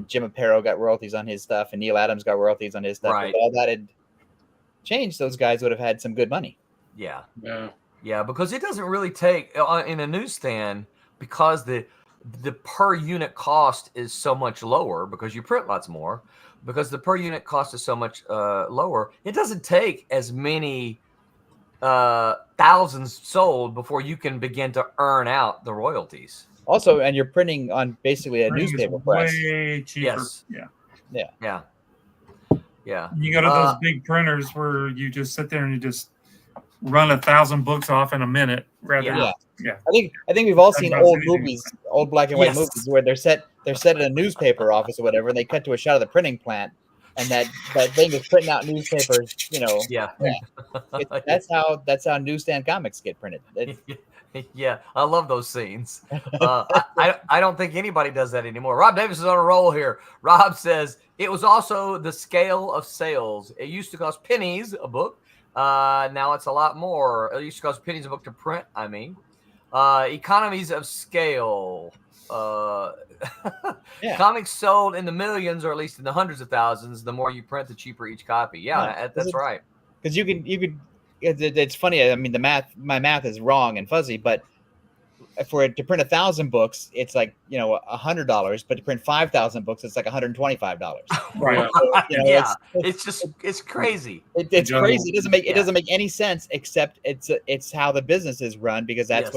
[SPEAKER 5] Jim Aparo got royalties on his stuff, and Neil Adams got royalties on his stuff. Right. If all that had changed, those guys would have had some good money.
[SPEAKER 2] Yeah. Yeah, because it doesn't really take in a newsstand, because the per unit cost is so much lower because you print lots more, because the per unit cost is so much lower. It doesn't take as many thousands sold before you can begin to earn out the royalties.
[SPEAKER 5] Also, and you're printing on basically a
[SPEAKER 6] Printing is
[SPEAKER 5] newspaper press.
[SPEAKER 6] way cheaper.
[SPEAKER 2] Yes.
[SPEAKER 6] Yeah.
[SPEAKER 2] Yeah.
[SPEAKER 6] You go to those big printers where you just sit there and you just run 1,000 books off in a minute.
[SPEAKER 5] Yeah.
[SPEAKER 6] Yeah.
[SPEAKER 5] I think we've all seen
[SPEAKER 6] That's
[SPEAKER 5] old
[SPEAKER 6] anything.
[SPEAKER 5] movies, old black and white
[SPEAKER 2] Yes.
[SPEAKER 5] movies where they're set in a newspaper office or whatever, and they cut to a shot of the printing plant, and that thing is printing out newspapers.
[SPEAKER 2] Yeah.
[SPEAKER 5] That's how newsstand comics get printed.
[SPEAKER 2] Yeah, I love those scenes. I don't think anybody does that anymore. Rob Davis is on a roll here. Rob says it was also the scale of sales. It used to cost pennies a book. Now it's a lot more. It used to cost pennies a book to print. I mean, economies of scale. Comics sold in the millions, or at least in the hundreds of thousands. The more you print, the cheaper each copy. Yeah, that's right.
[SPEAKER 5] Because you could. It's funny. I mean, my math is wrong and fuzzy, but for it to print 1,000 books, it's like $100. But to print 5,000 books, it's like $125.
[SPEAKER 6] Right.
[SPEAKER 2] So, it's crazy.
[SPEAKER 5] It's crazy. It doesn't make any sense, except it's how the business is run, because that's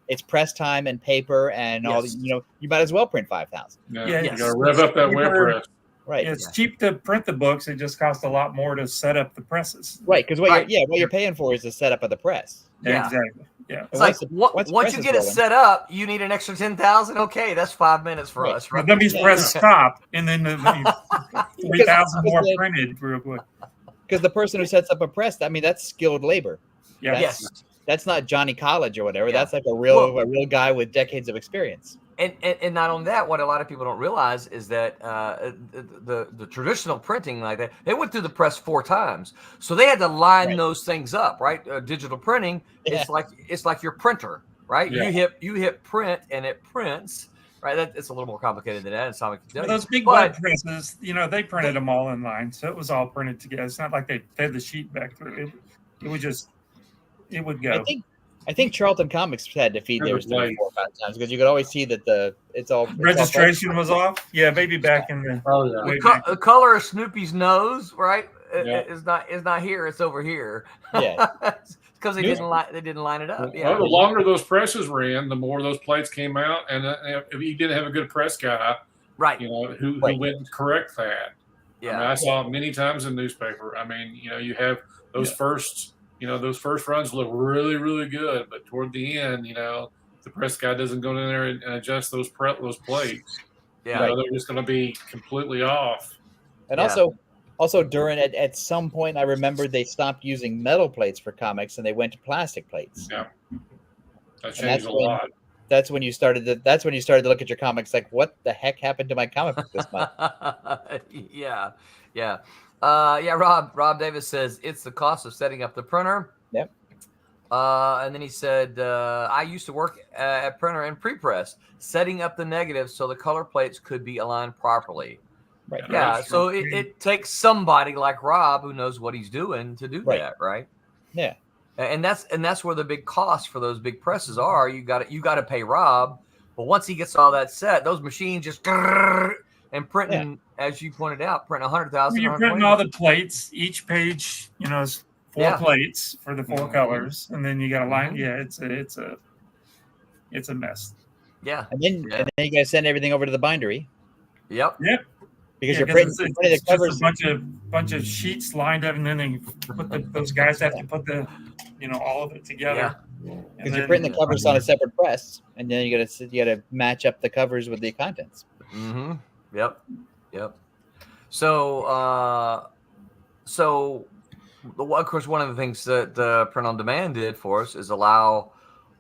[SPEAKER 5] it's press time and paper and all. You might as well print 5,000.
[SPEAKER 6] Yeah,
[SPEAKER 8] you got to rev up that web press.
[SPEAKER 5] Right.
[SPEAKER 6] It's cheap to print the books. It just costs a lot more to set up the presses.
[SPEAKER 5] Right, because what you're paying for is the setup of the press.
[SPEAKER 6] Yeah. Exactly. Yeah.
[SPEAKER 2] It's like once you get it set up, you need an extra 10,000. Okay, that's 5 minutes for us. Right?
[SPEAKER 6] Let me press stop, and then 3,000 more printed real quick.
[SPEAKER 5] Because the person who sets up a press, that's skilled labor.
[SPEAKER 6] Yeah.
[SPEAKER 5] That's not Johnny College or whatever. Yeah. That's like a real guy with decades of experience.
[SPEAKER 2] And not only that, what a lot of people don't realize is that the traditional printing like that, they went through the press 4 times, so they had to line those things up, right? Digital printing, it's like your printer, right? Yeah. You hit print and it prints, right? It's a little more complicated than that. And so
[SPEAKER 6] those big web presses, they printed them all in line, so it was all printed together. It's not like they fed the sheet back through. It would go.
[SPEAKER 5] I think Charlton Comics had to feed theirs 3 or 4 or 5 times, because you could always see that
[SPEAKER 6] registration was off. Yeah, maybe back in the
[SPEAKER 2] the color of Snoopy's nose, right? Is not here. It's over here.
[SPEAKER 5] Yeah,
[SPEAKER 2] because they didn't line it up. Yeah.
[SPEAKER 8] Well, the longer those presses ran, the more those plates came out, and if you didn't have a good press guy,
[SPEAKER 2] right?
[SPEAKER 8] Who went and correct that.
[SPEAKER 2] Yeah,
[SPEAKER 8] I saw it many times in newspaper. You have those first. Those first runs look really, really good, but toward the end, the press guy doesn't go in there and adjust those plates.
[SPEAKER 2] Yeah,
[SPEAKER 8] they're just going to be completely off.
[SPEAKER 5] And also during at some point, I remember they stopped using metal plates for comics and they went to plastic plates.
[SPEAKER 8] Yeah, that changed a lot.
[SPEAKER 5] That's when you started to look at your comics like, what the heck happened to my comic book this month?
[SPEAKER 2] Yeah. Rob Davis says it's the cost of setting up the printer.
[SPEAKER 5] Yep.
[SPEAKER 2] And then he said, I used to work at printer and pre-press, setting up the negatives so the color plates could be aligned properly.
[SPEAKER 5] Right.
[SPEAKER 2] Yeah. So it takes somebody like Rob who knows what he's doing to do that, right?
[SPEAKER 5] Yeah.
[SPEAKER 2] And that's where the big costs for those big presses are. You got to pay Rob, but once he gets all that set, those machines just and printing, as you pointed out, print 100,000.
[SPEAKER 6] You're printing all the plates. Each page, is 4 plates for the 4 colors, and then you got a line. Yeah, it's a mess.
[SPEAKER 2] Yeah,
[SPEAKER 5] and then you got to send everything over to the bindery.
[SPEAKER 2] Yep.
[SPEAKER 5] Because you're printing
[SPEAKER 6] the covers. Just a bunch of sheets lined up, and then they put those guys have to put the all of it together.
[SPEAKER 5] Because you're printing the covers on a separate press, and then you got to match up the covers with the contents.
[SPEAKER 2] Mm-hmm. Yep. So of course, one of the things that Print on Demand did for us is allow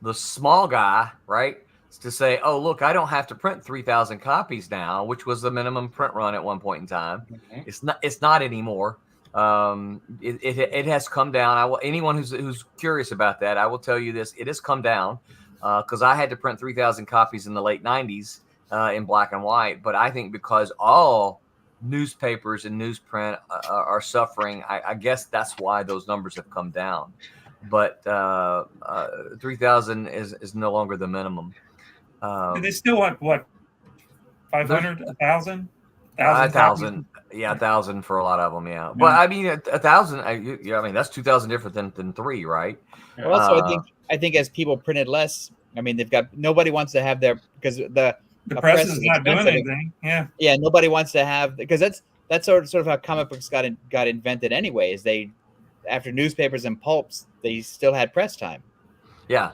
[SPEAKER 2] the small guy, right, to say, "Oh, look, I don't have to print 3,000 copies now," which was the minimum print run at one point in time. Mm-hmm. It's not anymore. It has come down. Anyone who's curious about that, I will tell you this: it has come down because I had to print 3,000 copies in the late 90s. In black and white, but I think because all newspapers and newsprint are suffering, I guess that's why those numbers have come down. but 3,000 is no longer the minimum.
[SPEAKER 6] Do they still want what? 500, 1,000,
[SPEAKER 2] 1,000, yeah, 1,000 for a lot of them, yeah. But I mean, 1,000, I mean that's 2,000 different than 3, right?
[SPEAKER 5] Well, also, I think as people printed less, I mean, nobody wants to have their because the
[SPEAKER 6] press is not doing anything.
[SPEAKER 5] Yeah, nobody wants to have because that's sort of how comic books got invented anyway. Is they after newspapers and pulps, they still had press time.
[SPEAKER 2] Yeah.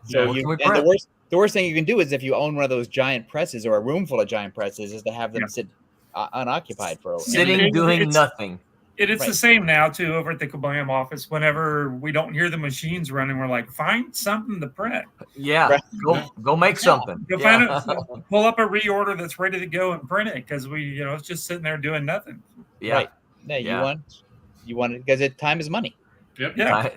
[SPEAKER 5] So the worst thing you can do is if you own one of those giant presses or a room full of giant presses is to have them sit unoccupied for a while.
[SPEAKER 2] Sitting doing nothing.
[SPEAKER 6] It's the same now too over at the Kablam office. Whenever we don't hear the machines running, we're like, find something to print.
[SPEAKER 2] Yeah, go make something.
[SPEAKER 6] Go find pull up a reorder that's ready to go and print it because it's just sitting there doing nothing.
[SPEAKER 2] Yeah,
[SPEAKER 5] right. Yeah, you want it because time is money.
[SPEAKER 8] Yep.
[SPEAKER 6] Yeah,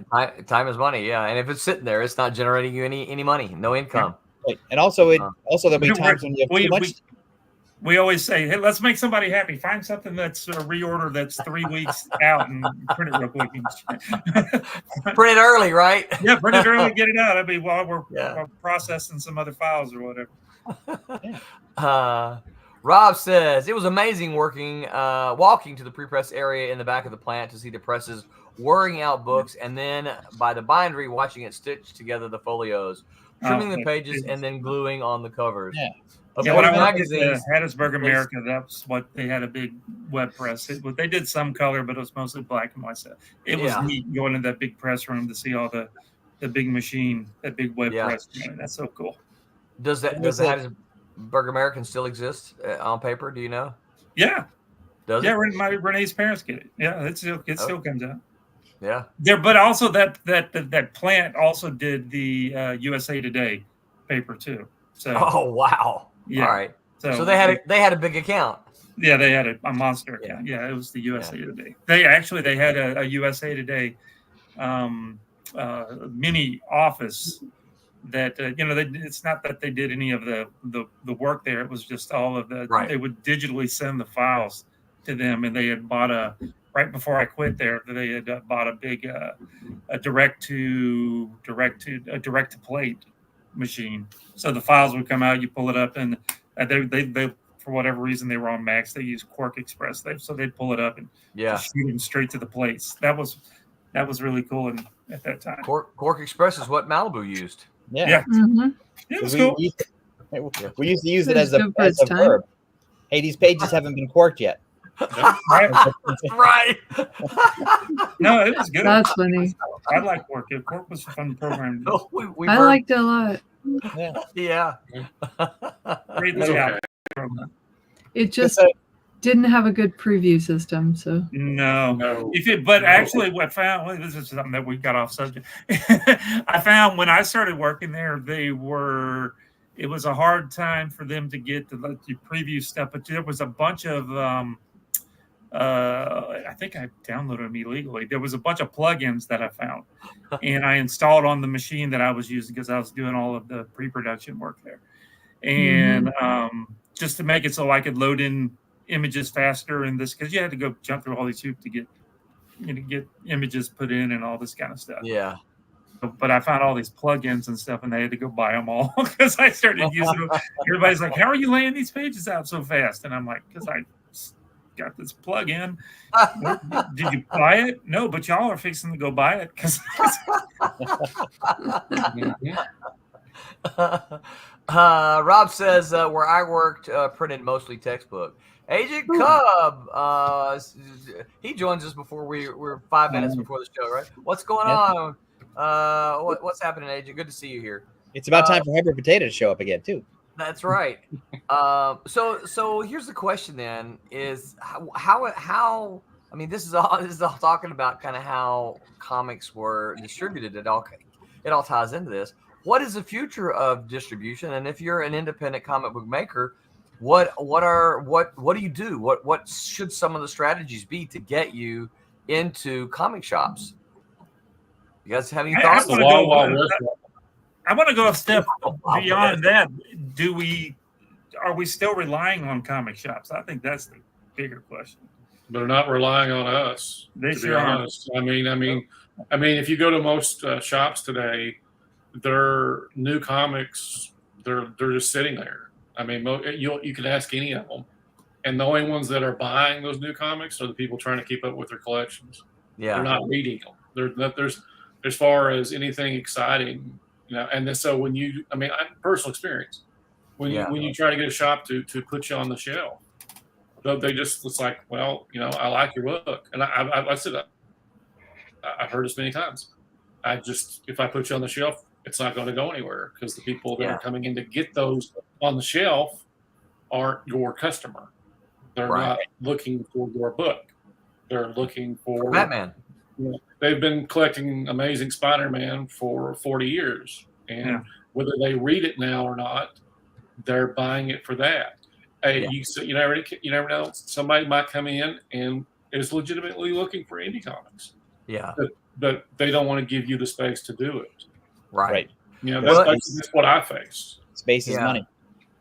[SPEAKER 2] time is money. Yeah, and if it's sitting there, it's not generating you any money, no income.
[SPEAKER 5] Right. And also there'll be times when you have too much.
[SPEAKER 6] We always say, hey, let's make somebody happy. Find something that's a reorder that's 3 weeks out and print it real quick.
[SPEAKER 2] Print it early, right?
[SPEAKER 6] Yeah, print it early, get it out. I mean, while we're processing some other files or whatever.
[SPEAKER 2] Rob says, it was amazing walking to the pre-press area in the back of the plant to see the presses whirring out books, and then by the bindery watching it stitch together the folios, trimming the pages, and then gluing on the covers.
[SPEAKER 6] Yeah. When I worked at Hattiesburg, America, that's what they had a big web press. They did some color, but it was mostly black and white stuff. It was neat going in that big press room to see all the big machine, that big web press. That's so cool.
[SPEAKER 2] Does the Hattiesburg American still exist on paper? Do you know?
[SPEAKER 6] Yeah.
[SPEAKER 2] Does
[SPEAKER 6] it? Renee's parents get it. Yeah, it still comes out.
[SPEAKER 2] Yeah.
[SPEAKER 6] But also that plant also did the USA Today paper too. So.
[SPEAKER 2] Oh wow. Yeah. All right. So they had a big account.
[SPEAKER 6] Yeah, they had a monster account. Yeah, it was the USA Today. They had a USA Today mini office that it's not that they did any of the work there. It was just all of the they would digitally send the files to them, and they had bought right before I quit there. They had bought a big a direct to plate machine. So the files would come out, you pull it up, and they for whatever reason they were on Macs. They used Quark Express. So they'd pull it up and shoot them straight to the plates. That was really cool at that time.
[SPEAKER 2] Quark Express is what Malibu used.
[SPEAKER 5] Yeah.
[SPEAKER 6] Mm-hmm. It was cool.
[SPEAKER 5] We used to use it as a verb. Hey, these pages haven't been quarked yet.
[SPEAKER 2] Right.
[SPEAKER 6] No, it was good.
[SPEAKER 7] That's funny.
[SPEAKER 6] I like Quark. Quark was a fun program.
[SPEAKER 7] I liked it a lot.
[SPEAKER 2] Yeah.
[SPEAKER 7] It just didn't have a good preview system, so
[SPEAKER 6] no. But actually, what I found, this is something that we got off subject. I found when I started working there, it was a hard time for them to get to let you preview stuff, but there was a bunch of I think I downloaded them illegally. There was a bunch of plugins that I found, and I installed on the machine that I was using because I was doing all of the pre-production work there, and just to make it so I could load in images faster and this, because you had to go jump through all these hoops to get images put in and all this kind of stuff.
[SPEAKER 2] Yeah.
[SPEAKER 6] But I found all these plugins and stuff, and they had to go buy them all because I started using them. Everybody's like, "How are you laying these pages out so fast?" And I'm like, "Because I got this plug-in." Did you buy it? No, but y'all are fixing to go buy it because.
[SPEAKER 2] Rob says where I worked, printed mostly textbook. Agent Cub, he joins us before we're 5 minutes before the show, right? What's going on? What's happening, Agent? Good to see you here.
[SPEAKER 5] It's about time for Hyper Potato to show up again too.
[SPEAKER 2] That's right. So here's the question then: is how? I mean, this is all talking about kind of how comics were distributed. It all ties into this. What is the future of distribution? And if you're an independent comic book maker, what do you do? What should some of the strategies be to get you into comic shops? You guys have any thoughts?
[SPEAKER 6] I want to go a step beyond that. Are we still relying on comic shops? I think that's the bigger question.
[SPEAKER 8] They're not relying on us.
[SPEAKER 6] They
[SPEAKER 8] to be
[SPEAKER 6] sure aren't.
[SPEAKER 8] honest. I mean, if you go to most shops today, their new comics, they're just sitting there. I mean, you can ask any of them, and the only ones that are buying those new comics are the people trying to keep up with their collections.
[SPEAKER 2] Yeah.
[SPEAKER 8] They're not reading them. There's as far as anything exciting, and then, so when personal experience, when you try to get a shop to put you on the shelf, they just, it's like, well, I like your book, and I said I've heard this many times. If I put you on the shelf, it's not going to go anywhere, because the people that are coming in to get those on the shelf aren't your customer. They're not looking for your book. They're looking for
[SPEAKER 2] Batman.
[SPEAKER 8] They've been collecting Amazing Spider-Man for 40 years, and whether they read it now or not, they're buying it for that. Hey, you never know. Somebody might come in and is legitimately looking for indie comics.
[SPEAKER 2] Yeah,
[SPEAKER 8] but they don't want to give you the space to do it.
[SPEAKER 2] Right.
[SPEAKER 8] That's what I face.
[SPEAKER 5] Space is money.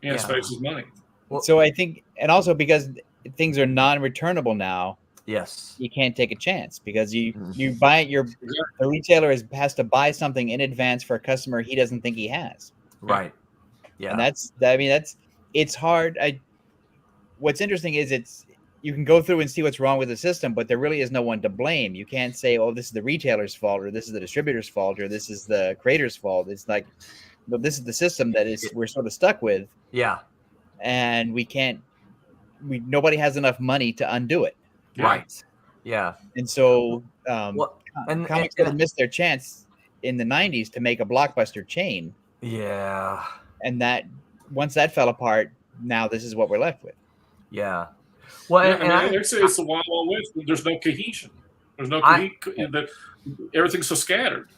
[SPEAKER 8] Yeah, space is money.
[SPEAKER 5] Well, so I think, and also because things are non-returnable now.
[SPEAKER 2] Yes,
[SPEAKER 5] you can't take a chance, because you buy it. The retailer has to buy something in advance for a customer he doesn't think he has.
[SPEAKER 2] Right. Yeah.
[SPEAKER 5] And it's hard. What's interesting is you can go through and see what's wrong with the system, but there really is no one to blame. You can't say, oh, this is the retailer's fault, or this is the distributor's fault, or this is the creator's fault. It's like, no, this is the system that we're sort of stuck with.
[SPEAKER 2] Yeah.
[SPEAKER 5] And nobody has enough money to undo it.
[SPEAKER 2] Right. Yeah.
[SPEAKER 5] And so comics have missed their chance in the 90s to make a blockbuster chain.
[SPEAKER 2] Yeah.
[SPEAKER 5] And that once that fell apart, now this is what we're left with.
[SPEAKER 2] Yeah. Well,
[SPEAKER 8] it's the Wild Wild West. There's no cohesion. There's no cohesion. Everything's so scattered.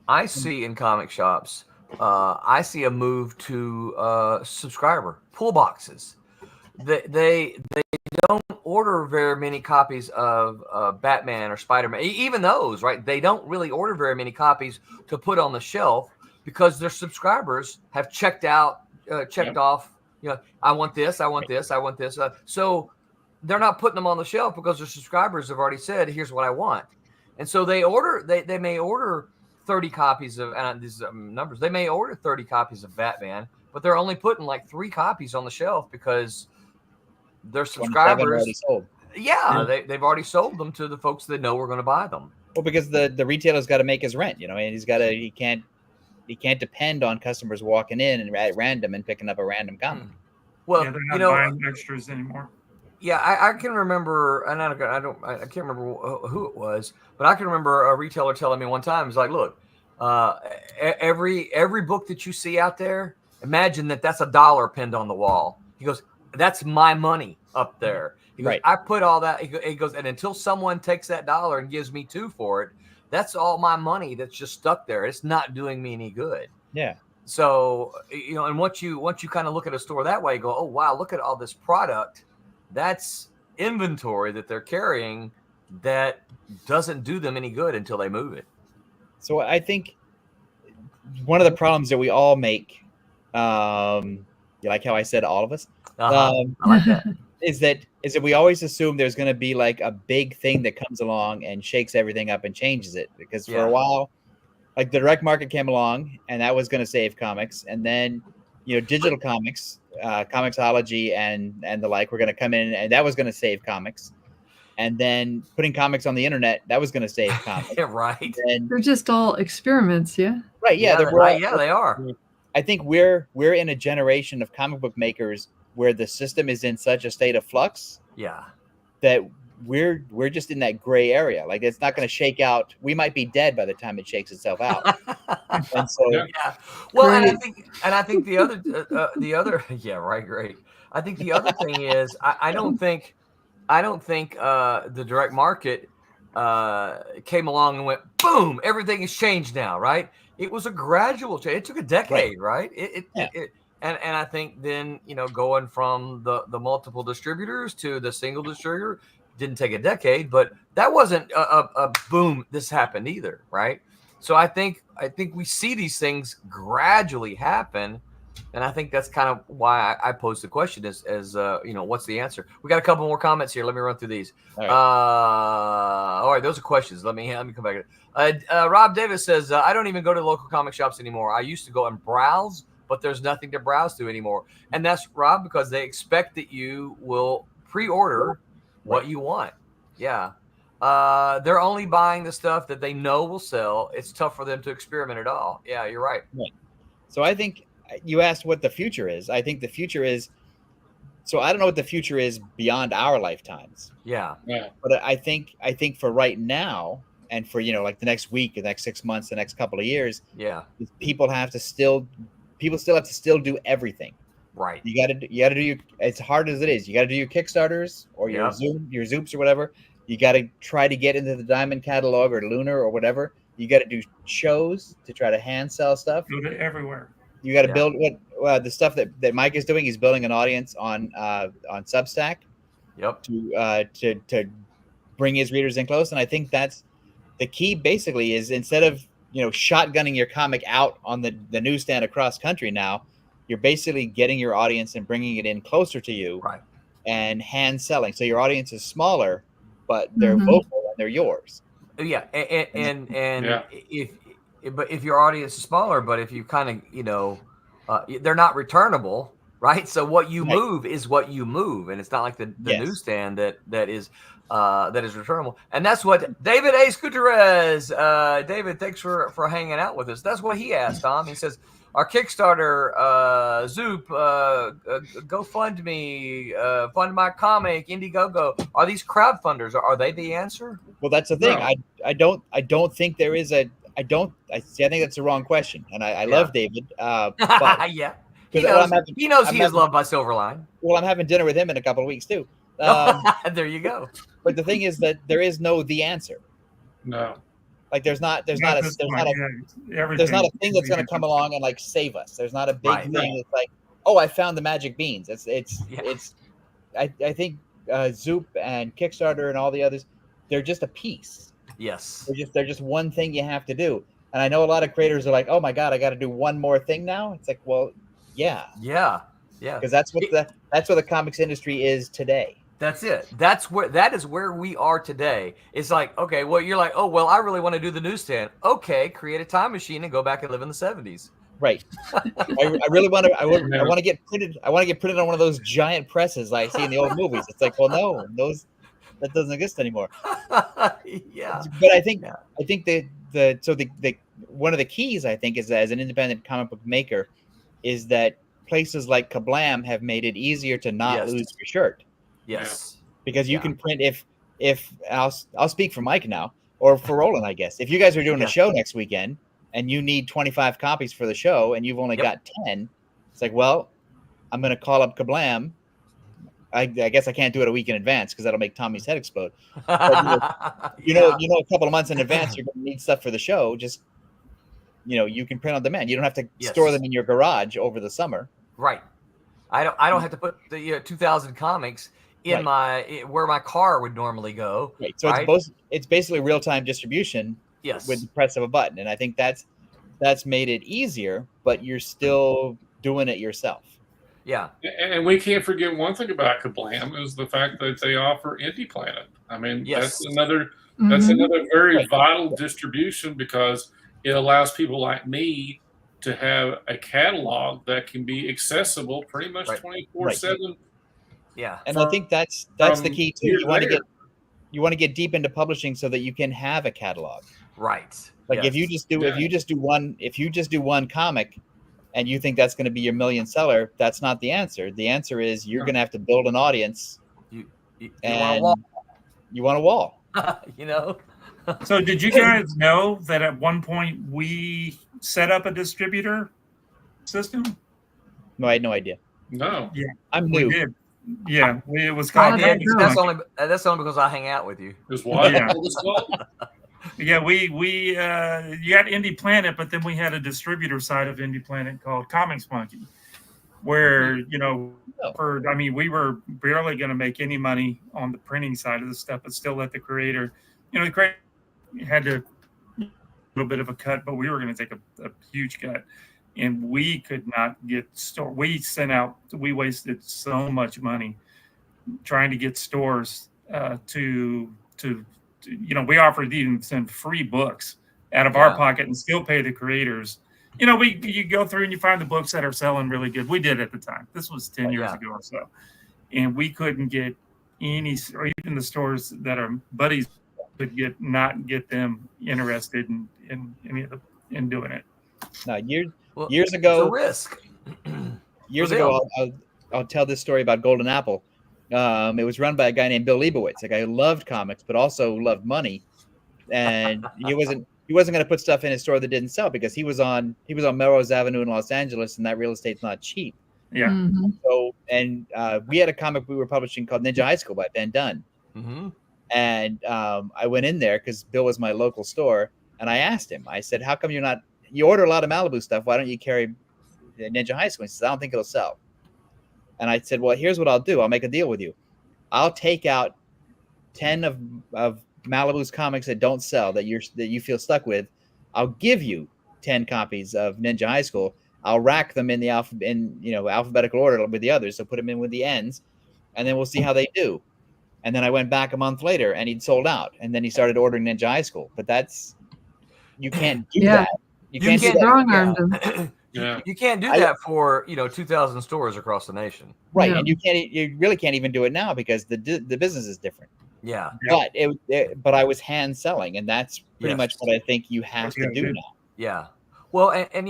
[SPEAKER 2] I see in comic shops, I see a move to subscriber pull boxes. They don't order very many copies of Batman or Spider-Man. Even those, right? They don't really order very many copies to put on the shelf, because their subscribers have checked off. I want this. I want this. I want this. So they're not putting them on the shelf because their subscribers have already said, "Here's what I want," and so they order. They may order 30 copies of, and these numbers. They may order 30 copies of Batman, but they're only putting like 3 copies on the shelf because their subscribers. They've already sold them to the folks that know we're going to buy them.
[SPEAKER 5] Well, because the retailer's got to make his rent, and he can't depend on customers walking in and at random and picking up a random comic.
[SPEAKER 6] Well, they're not buying extras anymore.
[SPEAKER 2] Yeah, I can remember, and I can't remember who it was, but I can remember a retailer telling me one time, "It's like, look, every book that you see out there, imagine that's $1 pinned on the wall." He goes, "That's my money up there." He goes, "I put all that." He goes, "And until someone takes that $1 and gives me $2 for it, that's all my money that's just stuck there. It's not doing me any good."
[SPEAKER 5] Yeah.
[SPEAKER 2] So and once you kind of look at a store that way, you go, "Oh wow, look at all this product." That's inventory that they're carrying that doesn't do them any good until they move it.
[SPEAKER 5] So I think one of the problems that we all make, you like how I said all of us,
[SPEAKER 2] I like that.
[SPEAKER 5] is that we always assume there's going to be like a big thing that comes along and shakes everything up and changes it. Because for a while, like the direct market came along, and that was going to save comics, and then digital comics. Comixology and the like were going to come in, and that was going to save comics. And then putting comics on the internet, that was going to save comics.
[SPEAKER 2] Right.
[SPEAKER 5] And
[SPEAKER 7] they're just all experiments,
[SPEAKER 5] right. Yeah,
[SPEAKER 2] they are.
[SPEAKER 5] I think we're in a generation of comic book makers where the system is in such a state of flux.
[SPEAKER 2] Yeah.
[SPEAKER 5] That we're just in that gray area. Like, it's not going to shake out. We might be dead by the time it shakes itself out. And so,
[SPEAKER 2] well, and I think the other, yeah, right, great. I think the other thing is, I don't think the direct market came along and went, boom, everything has changed now, right? It was a gradual change. It took a decade, right? And I think then, going from the multiple distributors to the single distributor didn't take a decade, but that wasn't a boom, this happened either, right? So I think we see these things gradually happen, And I think that's kind of why I posed the question as what's the answer? We got a couple more comments here. Let me run through these. All right, those are questions. Let me come back. Rob Davis says, I don't even go to local comic shops anymore. I used to go and browse, but there's nothing to browse to anymore. And that's, Rob, because they expect that you will pre-order what you want. Yeah. They're only buying the stuff that they know will sell. It's tough for them to experiment at all. Yeah, you're right.
[SPEAKER 5] So I think you asked what the future is. I think the future is, so I don't know what the future is beyond our lifetimes.
[SPEAKER 2] Yeah.
[SPEAKER 5] But I think for right now, and for like the next week, the next 6 months, the next couple of years, people still have to still do everything.
[SPEAKER 2] Right.
[SPEAKER 5] You got to do as hard as it is. You got to do your Kickstarters or your Zoops or whatever. You got to try to get into the Diamond catalog or Lunar or whatever. You got to do shows to try to hand sell stuff.
[SPEAKER 6] Do it everywhere.
[SPEAKER 5] You got to build the stuff that Mike is doing. He's building an audience on Substack.
[SPEAKER 2] Yep.
[SPEAKER 5] To bring his readers in close, and I think that's the key. Basically, is instead of shotgunning your comic out on the newsstand across country, now you're basically getting your audience and bringing it in closer to you,
[SPEAKER 2] right? And
[SPEAKER 5] hand selling. So your audience is smaller, but they're vocal and they're yours.
[SPEAKER 2] Yeah, and if your audience is smaller, but if you kind of they're not returnable, right? So what you move is what you move, and it's not like the newsstand that is returnable. And that's what David A. Gutierrez, David, thanks for hanging out with us. That's what he asked, Tom. He says, our Kickstarter, Zoop, GoFundMe, Fund My Comic, Indiegogo, are these crowdfunders? Are they the answer?
[SPEAKER 5] Well, that's the thing. No. I don't think there is I think that's the wrong question. And I love David. But
[SPEAKER 2] yeah. He knows he is loved by Silverline.
[SPEAKER 5] Well, I'm having dinner with him in a couple of weeks too.
[SPEAKER 2] There you go.
[SPEAKER 5] But the thing is that there is the answer.
[SPEAKER 8] No.
[SPEAKER 5] Like there's not a thing that's going to come along and save us. There's not a big thing that's like, oh, I found the magic beans. I think Zoop and Kickstarter and all the others, they're just a piece.
[SPEAKER 2] Yes.
[SPEAKER 5] They're just one thing you have to do. And I know a lot of creators are like, oh my God, I got to do one more thing now. It's like, well, yeah. Because that's what the comics industry is today.
[SPEAKER 2] That's it. That is where we are today. It's like, okay, well, you're like, oh, well, I really want to do the newsstand. Okay, create a time machine and go back and live in the 70s.
[SPEAKER 5] Right. I really want to. I want to get printed. I want to get printed on one of those giant presses I see in the old movies. It's like, well, no, that doesn't exist anymore.
[SPEAKER 2] Yeah.
[SPEAKER 5] But I think the one of the keys, I think, is as an independent comic book maker, is that places like Kablam have made it easier to not lose your shirt.
[SPEAKER 2] Yes.
[SPEAKER 5] Because you can print if I'll speak for Mike now, or for Roland, I guess. If you guys are doing a show next weekend and you need 25 copies for the show and you've only got 10, it's like, well, I'm going to call up Kablam. I guess I can't do it a week in advance because that'll make Tommy's head explode. But, you know, a couple of months in advance, you're going to need stuff for the show. Just, you can print on demand. You don't have to store them in your garage over the summer.
[SPEAKER 2] Right. I don't have to put the 2,000 comics in where my car would normally go.
[SPEAKER 5] Right. So it's basically real-time distribution with the press of a button. And I think that's made it easier, but you're still doing it yourself.
[SPEAKER 2] Yeah.
[SPEAKER 8] And we can't forget one thing about Kablam is the fact that they offer Indie Planet. I mean, that's another very vital distribution because it allows people like me to have a catalog that can be accessible pretty much 24/7.
[SPEAKER 2] Yeah,
[SPEAKER 5] and I think that's the key too. You want to get deep into publishing so that you can have a catalog.
[SPEAKER 2] Right.
[SPEAKER 5] Like if you just do one comic, and you think that's going to be your million seller, that's not the answer. The answer is you're going to have to build an audience. You want a wall.
[SPEAKER 6] So did you guys know that at one point we set up a distributor system?
[SPEAKER 5] No, I had no idea.
[SPEAKER 8] No.
[SPEAKER 6] Yeah,
[SPEAKER 5] I'm new.
[SPEAKER 6] We did. Yeah, it was called.
[SPEAKER 2] That's only because I hang out with you.
[SPEAKER 8] Is what?
[SPEAKER 6] Yeah. Yeah, we you had Indie Planet, but then we had a distributor side of Indie Planet called Comics Monkey, where we were barely going to make any money on the printing side of the stuff, but still let the creator, the creator had to a little bit of a cut, but we were going to take a huge cut. and we could not get store. We wasted so much money trying to get stores to we offered to even send free books out of our pocket and still pay the creators. You go through and you find the books that are selling really good. We did at the time. This was 10 years ago or so. And we couldn't get any, or even the stores that our buddies could not get them interested in doing it.
[SPEAKER 5] No, years ago,
[SPEAKER 2] it's a risk.
[SPEAKER 5] Years ago, I'll tell this story about Golden Apple. It was run by a guy named Bill Leibowitz, a guy who loved comics but also loved money, and he wasn't going to put stuff in his store that didn't sell because he was on Melrose Avenue in Los Angeles, and that real estate's not cheap.
[SPEAKER 6] Yeah.
[SPEAKER 7] Mhm.
[SPEAKER 5] So, and we had a comic we were publishing called Ninja High School by Ben Dunn, and I went in there because Bill was my local store, and I asked him. I said, "How come you order a lot of Malibu stuff? Why don't you carry Ninja High School?" He says, "I don't think it'll sell." And I said, "Well, here's what I'll do. I'll make a deal with you. I'll take out 10 of Malibu's comics that don't sell that you feel stuck with. I'll give you 10 copies of Ninja High School. I'll rack them in the alphabetical order with the others. So put them in with the ends, and then we'll see how they do." And then I went back a month later, and he'd sold out. And then he started ordering Ninja High School. But you can't do that. You can't do that.
[SPEAKER 7] Strong-armed him.
[SPEAKER 2] You can't do that for 2,000 stores across the nation,
[SPEAKER 5] right? And you really can't even do it now because the business is different.
[SPEAKER 2] Yeah.
[SPEAKER 5] But I was hand selling, and that's pretty much what I think you have to do now.
[SPEAKER 2] Yeah. Well, and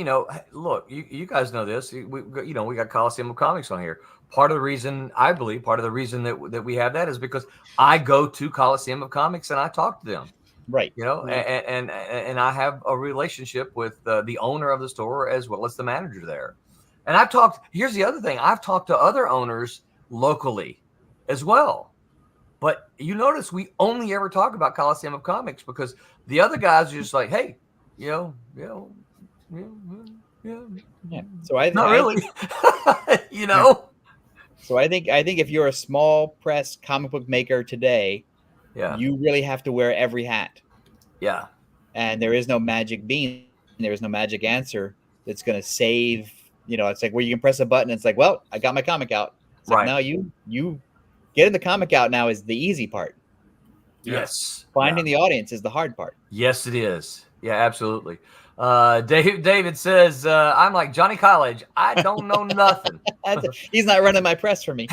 [SPEAKER 2] look, you guys know this. We got Coliseum of Comics on here. Part of the reason that we have that is because I go to Coliseum of Comics and I talk to them.
[SPEAKER 5] Right.
[SPEAKER 2] And I have a relationship with the owner of the store as well as the manager there. And here's the other thing. I've talked to other owners locally as well. But you notice we only ever talk about Coliseum of Comics because the other guys are just like, hey, yeah.
[SPEAKER 5] So I
[SPEAKER 2] not really,
[SPEAKER 5] So I think if you're a small press comic book maker today, you really have to wear every hat.
[SPEAKER 2] Yeah.
[SPEAKER 5] And there is no magic bean. There is no magic answer that's going to save. It's like where you can press a button. And it's like, well, I got my comic out. It's like, no, you getting the comic out now is the easy part.
[SPEAKER 2] Yes.
[SPEAKER 5] Finding the audience is the hard part.
[SPEAKER 2] Yes, it is. Yeah, absolutely. David says, I'm like Johnny College. I don't know nothing.
[SPEAKER 5] He's not running my press for me.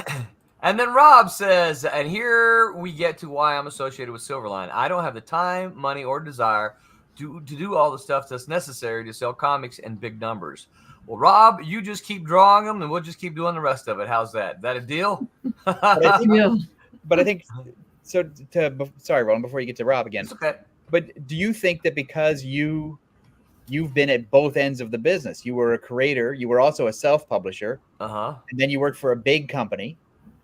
[SPEAKER 2] And then Rob says, and here we get to why I'm associated with Silverline. I don't have the time, money, or desire to do all the stuff that's necessary to sell comics in big numbers. Well, Rob, you just keep drawing them, and we'll just keep doing the rest of it. How's that? Is that a deal?
[SPEAKER 5] But I think so. Sorry, Roland, before you get to Rob again.
[SPEAKER 2] It's okay.
[SPEAKER 5] But do you think that because you've been at both ends of the business, you were a creator, you were also a self-publisher, and then you worked for a big company,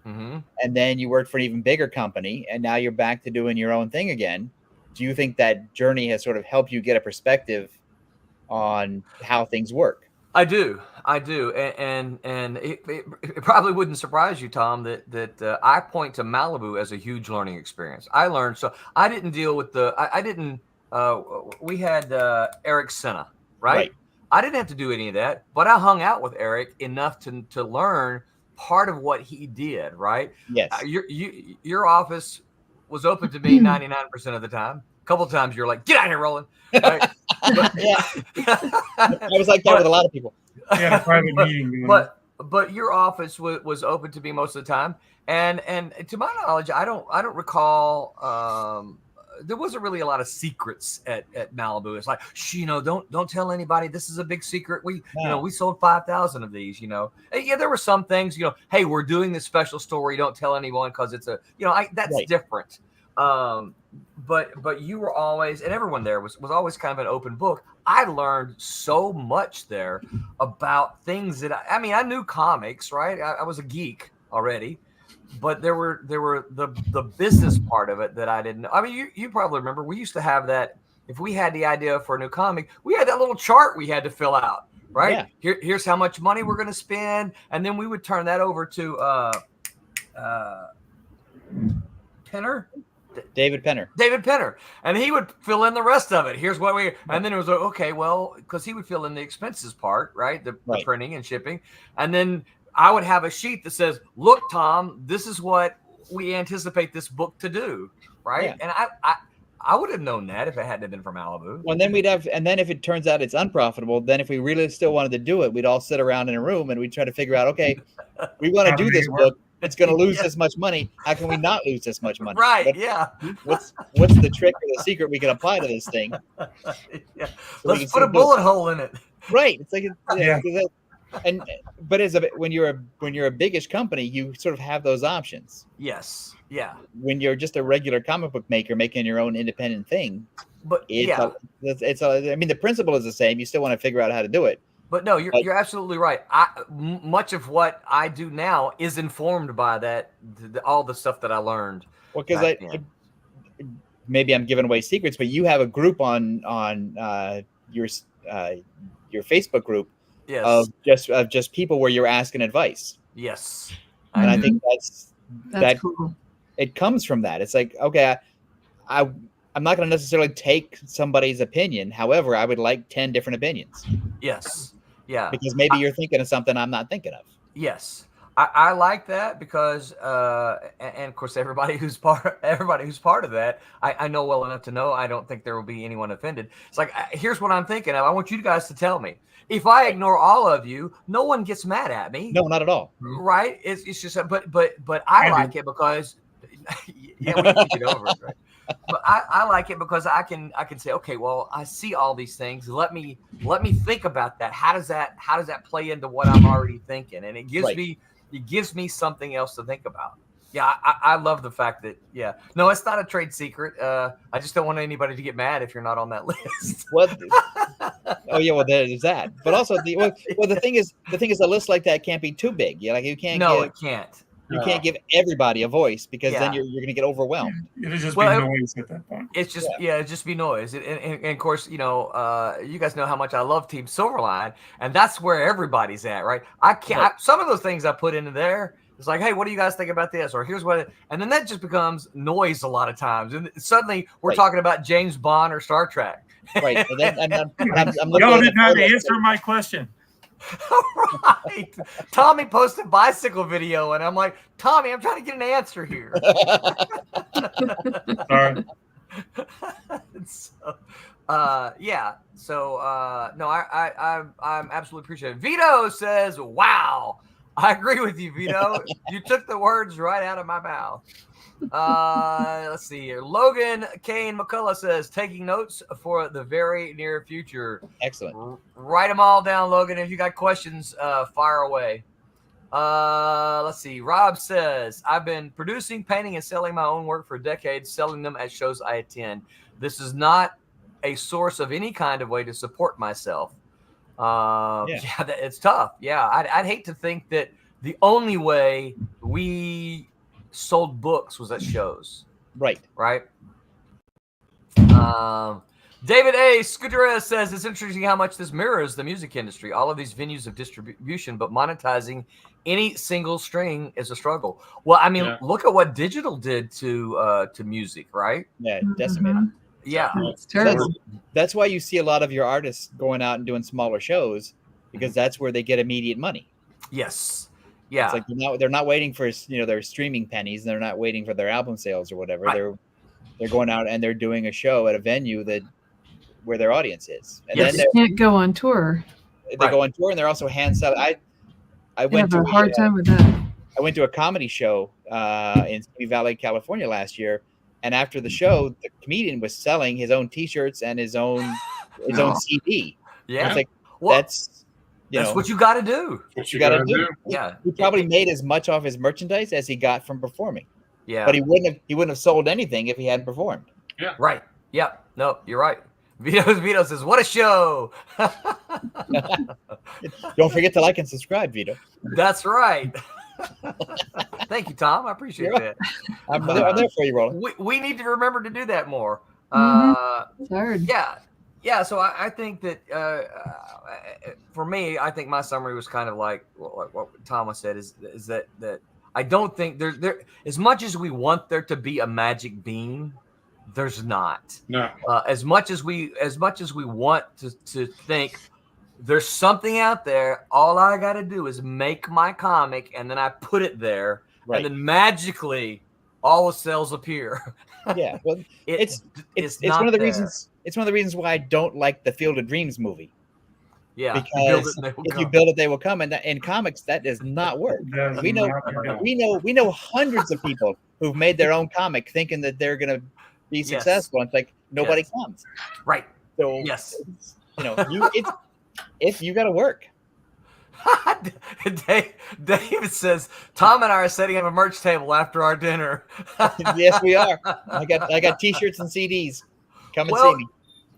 [SPEAKER 5] and then you worked for an even bigger company, and now you're back to doing your own thing again. Do you think that journey has sort of helped you get a perspective on how things work?
[SPEAKER 2] I do, and it probably wouldn't surprise you, Tom, that I point to Malibu as a huge learning experience. I learned, so I didn't deal with we had Eric Senna, right? I didn't have to do any of that, but I hung out with Eric enough to learn part of what he did, right?
[SPEAKER 5] Yes.
[SPEAKER 2] Your office was open to me 99% of the time. A couple of times you're like, get out of here, Roland. Right?
[SPEAKER 5] I was like that with a lot of people.
[SPEAKER 6] Yeah, a private meeting.
[SPEAKER 2] But your office was open to me most of the time, and to my knowledge, I don't recall. There wasn't really a lot of secrets at Malibu. It's like, don't tell anybody. This is a big secret. We sold 5,000 of these. Yeah, there were some things. Hey, we're doing this special story. Don't tell anyone because it's that's different. But you were always, and everyone there was always kind of an open book. I learned so much there about things that I knew comics, right? I was a geek already, but there were the business part of it that I didn't know. I mean, you probably remember we used to have that. If we had the idea for a new comic, we had that little chart we had to fill out, right? Yeah. Here's how much money we're going to spend, and then we would turn that over to Penner.
[SPEAKER 5] David Penner.
[SPEAKER 2] David Penner, and he would fill in the rest of it. Here's what and then it was like, okay, well, because he would fill in the expenses part, right? The printing and shipping, and then I would have a sheet that says, "Look, Tom, this is what we anticipate this book to do," right? Yeah. And I would have known that if it hadn't been for Malibu.
[SPEAKER 5] Well, then then if it turns out it's unprofitable, then if we really still wanted to do it, we'd all sit around in a room and we'd try to figure out, okay, we want to do this book. It's going to lose this much money. How can we not lose this much money?
[SPEAKER 2] Right.
[SPEAKER 5] What's the trick or the secret we can apply to this thing?
[SPEAKER 2] So let's put a bullet hole in it.
[SPEAKER 5] Right. It's like, when you're a biggish company, you sort of have those options.
[SPEAKER 2] Yes. Yeah.
[SPEAKER 5] When you're just a regular comic book maker making your own independent thing,
[SPEAKER 2] but
[SPEAKER 5] I mean, the principle is the same. You still want to figure out how to do it.
[SPEAKER 2] But no, you're absolutely right. Much of what I do now is informed by all the stuff that I learned.
[SPEAKER 5] Well, because maybe I'm giving away secrets, but you have a group on your Facebook group of just people where you're asking advice.
[SPEAKER 2] Yes,
[SPEAKER 5] and I think
[SPEAKER 7] that's cool.
[SPEAKER 5] It comes from that. It's like, okay, I'm not going to necessarily take somebody's opinion. However, I would like 10 different opinions.
[SPEAKER 2] Yes. Yeah.
[SPEAKER 5] Because maybe you're thinking of something I'm not thinking of.
[SPEAKER 2] Yes. I like that because, and of course, everybody who's part of that, I know well enough to know I don't think there will be anyone offended. It's like, here's what I'm thinking of. I want you guys to tell me. If I ignore all of you, no one gets mad at me.
[SPEAKER 5] No, not at all.
[SPEAKER 2] Right? It's just, but I like it because, we can get over it, right? But I like it because I can say, okay, well, I see all these things. Let me think about that. How does that play into what I'm already thinking? And it gives me something else to think about. Yeah, I love the fact that no, it's not a trade secret. I just don't want anybody to get mad if you're not on that list.
[SPEAKER 5] Well, there's that. But also the thing is a list like that can't be too big. You can't.
[SPEAKER 2] No, it can't.
[SPEAKER 5] You can't give everybody a voice because then you're going to get overwhelmed.
[SPEAKER 6] It'll just be noise at that point.
[SPEAKER 2] It's just it'll just be noise. And of course, you guys know how much I love Team Silverline, and that's where everybody's at, right? I can't. Some of those things I put into there. It's like, hey, what do you guys think about this? Or here's what, and then that just becomes noise a lot of times, and suddenly we're talking about James Bond or Star Trek.
[SPEAKER 5] Right. And then I'm
[SPEAKER 6] y'all did not answer my question.
[SPEAKER 2] Right. Tommy posted bicycle video, and I'm like, Tommy, I'm trying to get an answer here.
[SPEAKER 6] Sorry.
[SPEAKER 2] No, I'm absolutely appreciative. Vito says, "Wow." I agree with you, Vito. You took the words right out of my mouth. Let's see here. Logan Kane McCullough says, taking notes for the very near future.
[SPEAKER 5] Excellent.
[SPEAKER 2] Write them all down, Logan. If you got questions, fire away. Let's see. Rob says, I've been producing, painting, and selling my own work for decades, selling them at shows I attend. This is not a source of any kind of way to support myself. It's tough. Yeah, I'd hate to think that the only way we sold books was at shows.
[SPEAKER 5] Right.
[SPEAKER 2] David A. Scuderia says it's interesting how much this mirrors the music industry. All of these venues of distribution, but monetizing any single string is a struggle. Well, I mean, look at what digital did to music, right?
[SPEAKER 5] Yeah, decimated.
[SPEAKER 2] Yeah,
[SPEAKER 7] it's terrible.
[SPEAKER 5] That's why you see a lot of your artists going out and doing smaller shows, because that's where they get immediate money.
[SPEAKER 2] Yes. Yeah.
[SPEAKER 5] It's like they're not waiting for their streaming pennies, and they're not waiting for their album sales or whatever.
[SPEAKER 2] Right.
[SPEAKER 5] They're going out and they're doing a show at a venue where their audience is. And
[SPEAKER 7] then they can't go on tour.
[SPEAKER 5] They go on tour, and they're also hand selling. I went to
[SPEAKER 7] a hard time with that.
[SPEAKER 5] I went to a comedy show in Simi Valley, California last year. And after the show, the comedian was selling his own T-shirts and his own CD.
[SPEAKER 2] Yeah,
[SPEAKER 5] it's like
[SPEAKER 2] that's what you got to do.
[SPEAKER 5] What you got to do.
[SPEAKER 2] Yeah,
[SPEAKER 5] he probably made as much off his merchandise as he got from performing.
[SPEAKER 2] Yeah,
[SPEAKER 5] but he wouldn't have sold anything if he hadn't performed.
[SPEAKER 8] Yeah,
[SPEAKER 2] right. Yeah, no, you're right. Vito says, "What a show!"
[SPEAKER 5] Don't forget to like and subscribe, Vito.
[SPEAKER 2] That's right. Thank you, Tom. I appreciate that.
[SPEAKER 5] I'm there for you, Roland.
[SPEAKER 2] We need to remember to do that more.
[SPEAKER 7] It's hard.
[SPEAKER 2] Yeah. So I think that for me, I think my summary was kind of like what Thomas said is that I don't think there as much as we want there to be a magic bean, there's not.
[SPEAKER 8] No.
[SPEAKER 2] As much as we want to think there's something out there, all I got to do is make my comic and then I put it there,
[SPEAKER 5] Right.
[SPEAKER 2] and then magically all the cells appear.
[SPEAKER 5] Yeah, well, it's
[SPEAKER 2] not
[SPEAKER 5] one of the
[SPEAKER 2] there.
[SPEAKER 5] reasons. It's one of the reasons why I don't like the Field of Dreams movie.
[SPEAKER 2] Yeah,
[SPEAKER 5] Because if you build it, they will come. And in comics, that does not work. We know hundreds of people who've made their own comic thinking that they're going to be successful. It's like nobody comes.
[SPEAKER 2] Right.
[SPEAKER 5] So
[SPEAKER 2] yes,
[SPEAKER 5] if you got to work.
[SPEAKER 2] David says Tom and I are setting up a merch table after our dinner.
[SPEAKER 5] Yes, we are. I got T-shirts and CDs. Come and see me.